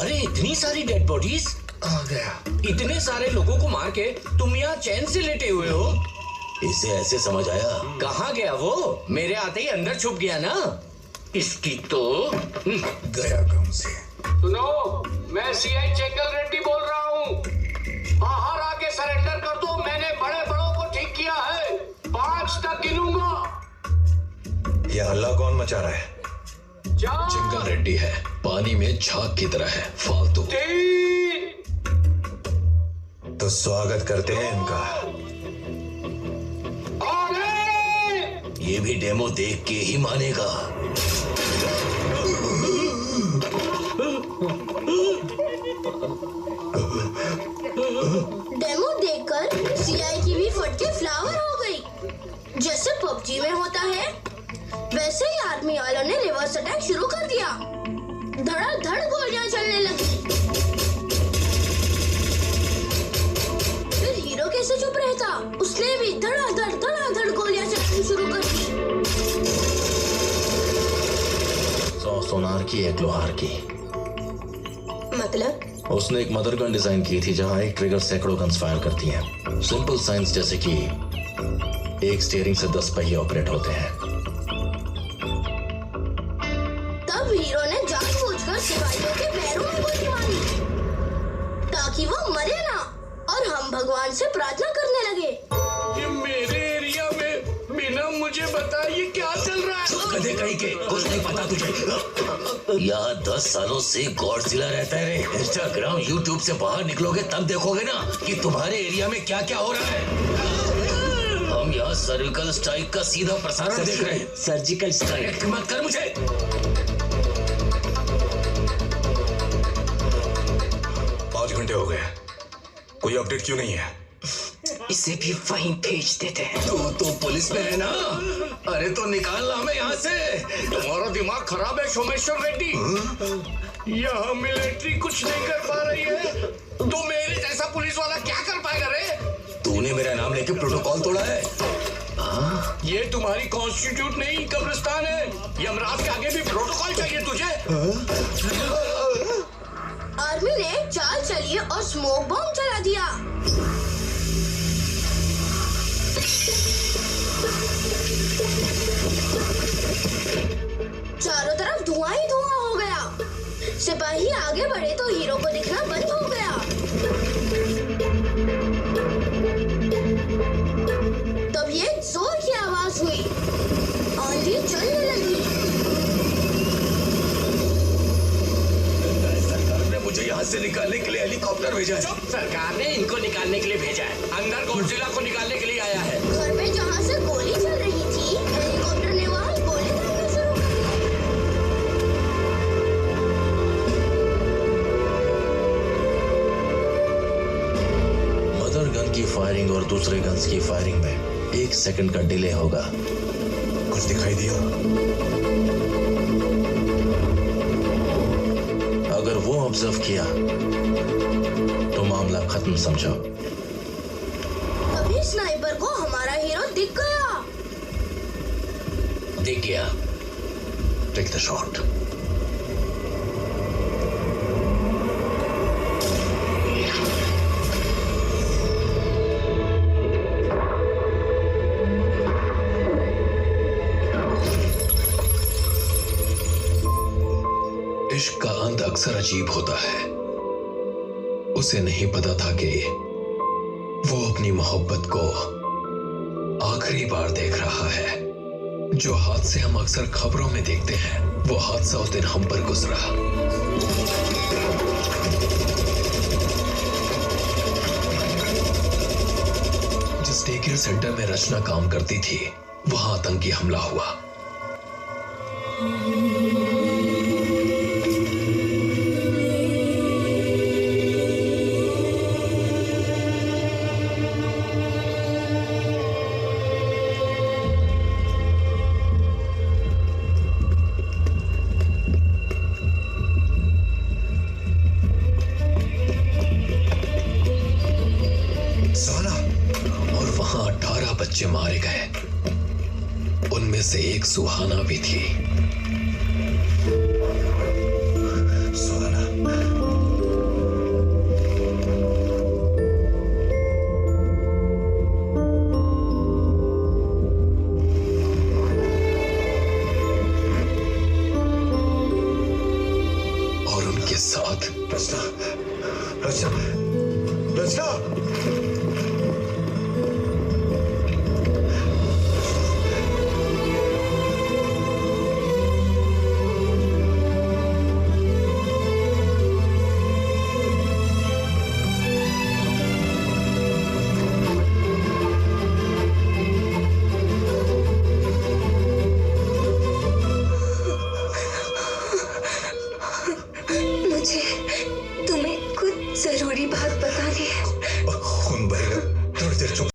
अरे इतनी सारी डेड बॉडीज आ गया। इतने सारे लोगों को मार के तुम यहाँ चैन से लेटे हुए हो। इसे ऐसे समझ आया? कहाँ गया वो? मेरे आते ही अंदर छुप गया ना। इसकी तो गया कम से। सुनो, मैं सीआई जंगल रेड्डी बोल रहा हूँ। बाहर आके सरेंडर कर दो। मैंने बड़े बड़ों को ठीक किया है। 5 तक गिनूंगा। ये हल्ला कौन मचा रहा है? जंगल रेड्डी है, पानी में झाग की तरह है, फालतू। तो स्वागत करते हैं इनका। ये भी डेमो देख के ही मानेगा। डेमो देखकर सीआई की भी फटके फ्लावर हो गई। जैसे पबजी में होता है, वैसे ही आर्मी वालों ने रिवर्स अटैक शुरू कर दिया। धड़ाधड़ गोलियां चलने लगी। फिर हीरो कैसे चुप रहता? उसने भी धड़ाधड़ गोलियां चलानी शुरू कर दी। 100 सोनार की, 1 लोहार की। मतलब? उसने एक मदर गन डिजाइन की थी जहां एक ट्रिगर सैकड़ों गन्स फायर करती है। सिंपल साइंस जैसे कि एक स्टीयरिंग से 10 पहिए ऑपरेट होते हैं। तब हीरो ने जानबूझकर सिपाहियों के पैरों में गोली मारी। भगवान से प्रार्थना करने लगे। ये मेरे एरिया में बिना मुझे बताए ये क्या चल रहा है? गधे कहीं के, कुछ नहीं पता तुझे। यहाँ 10 सालों से गॉडजिला रहता है रे। इंस्टाग्राम यूट्यूब से बाहर निकलोगे तब देखोगे ना कि तुम्हारे एरिया में क्या क्या हो रहा है। हम यहाँ सर्जिकल स्ट्राइक का सीधा प्रसारण देख रहे हैं। सर्जिकल स्ट्राइक मत कर मुझे। 5 घंटे हो गए, कोई अपडेट क्यों नहीं है? इसे भी वहीं भेज देते हैं। तो पुलिस में है ना? अरे तो निकालना हमें यहाँ से। तुम्हारा दिमाग खराब है सोमेश्वर रेड्डी। यहाँ मिलिट्री कुछ नहीं कर पा रही है, तो मेरे जैसा पुलिस वाला क्या कर पाएगा रे? तूने मेरा नाम लेके प्रोटोकॉल तोड़ा है। ये तुम्हारी कॉन्स्टिट्यूट नहीं कब्रिस्तान है। यमराज के आगे भी प्रोटोकॉल चाहिए तुझे? आर्मी ने चाल चली और स्मोक बॉम्ब चला दिया। चारों तरफ धुआं ही धुआं हो गया। सिपाही आगे बढ़े तो हीरो को दिखना बंद हो गया। तब ये जोर की आवाज हुई, आंधी चलने लगी। सरकार ने मुझे यहाँ से निकालने के लिए हेलीकॉप्टर भेजा है। सरकार ने इनको निकालने के लिए भेजा है। अंदर गॉडजिला को निकालने के लिए आया है। घर में जहाँ से गोली चल रही थी, हेलीकॉप्टर ने वहाँ गोली दागना शुरू कर दिया। मदर गन की फायरिंग और दूसरे गन्स की फायरिंग में 1 सेकंड का डिले होगा। कुछ दिखाई दिया? अगर वो ऑब्जर्व किया तो मामला खत्म समझो। तभी स्नाइपर को हमारा हीरो दिख गया। दिख गया। Take the shot. इश्क का अंत अक्सर अजीब होता है। उसे नहीं पता था कि वो अपनी मोहब्बत को आखिरी बार देख रहा है। जो हादसे हम अक्सर खबरों में देखते हैं, वो हादसा उस दिन हम पर गुजरा। जिस डे केयर सेंटर में रचना काम करती थी, वहां आतंकी हमला हुआ। और वहां 18 बच्चे मारे गए। उनमें से एक सुहाना भी थी। और उनके साथ रचना, रचना, रचना।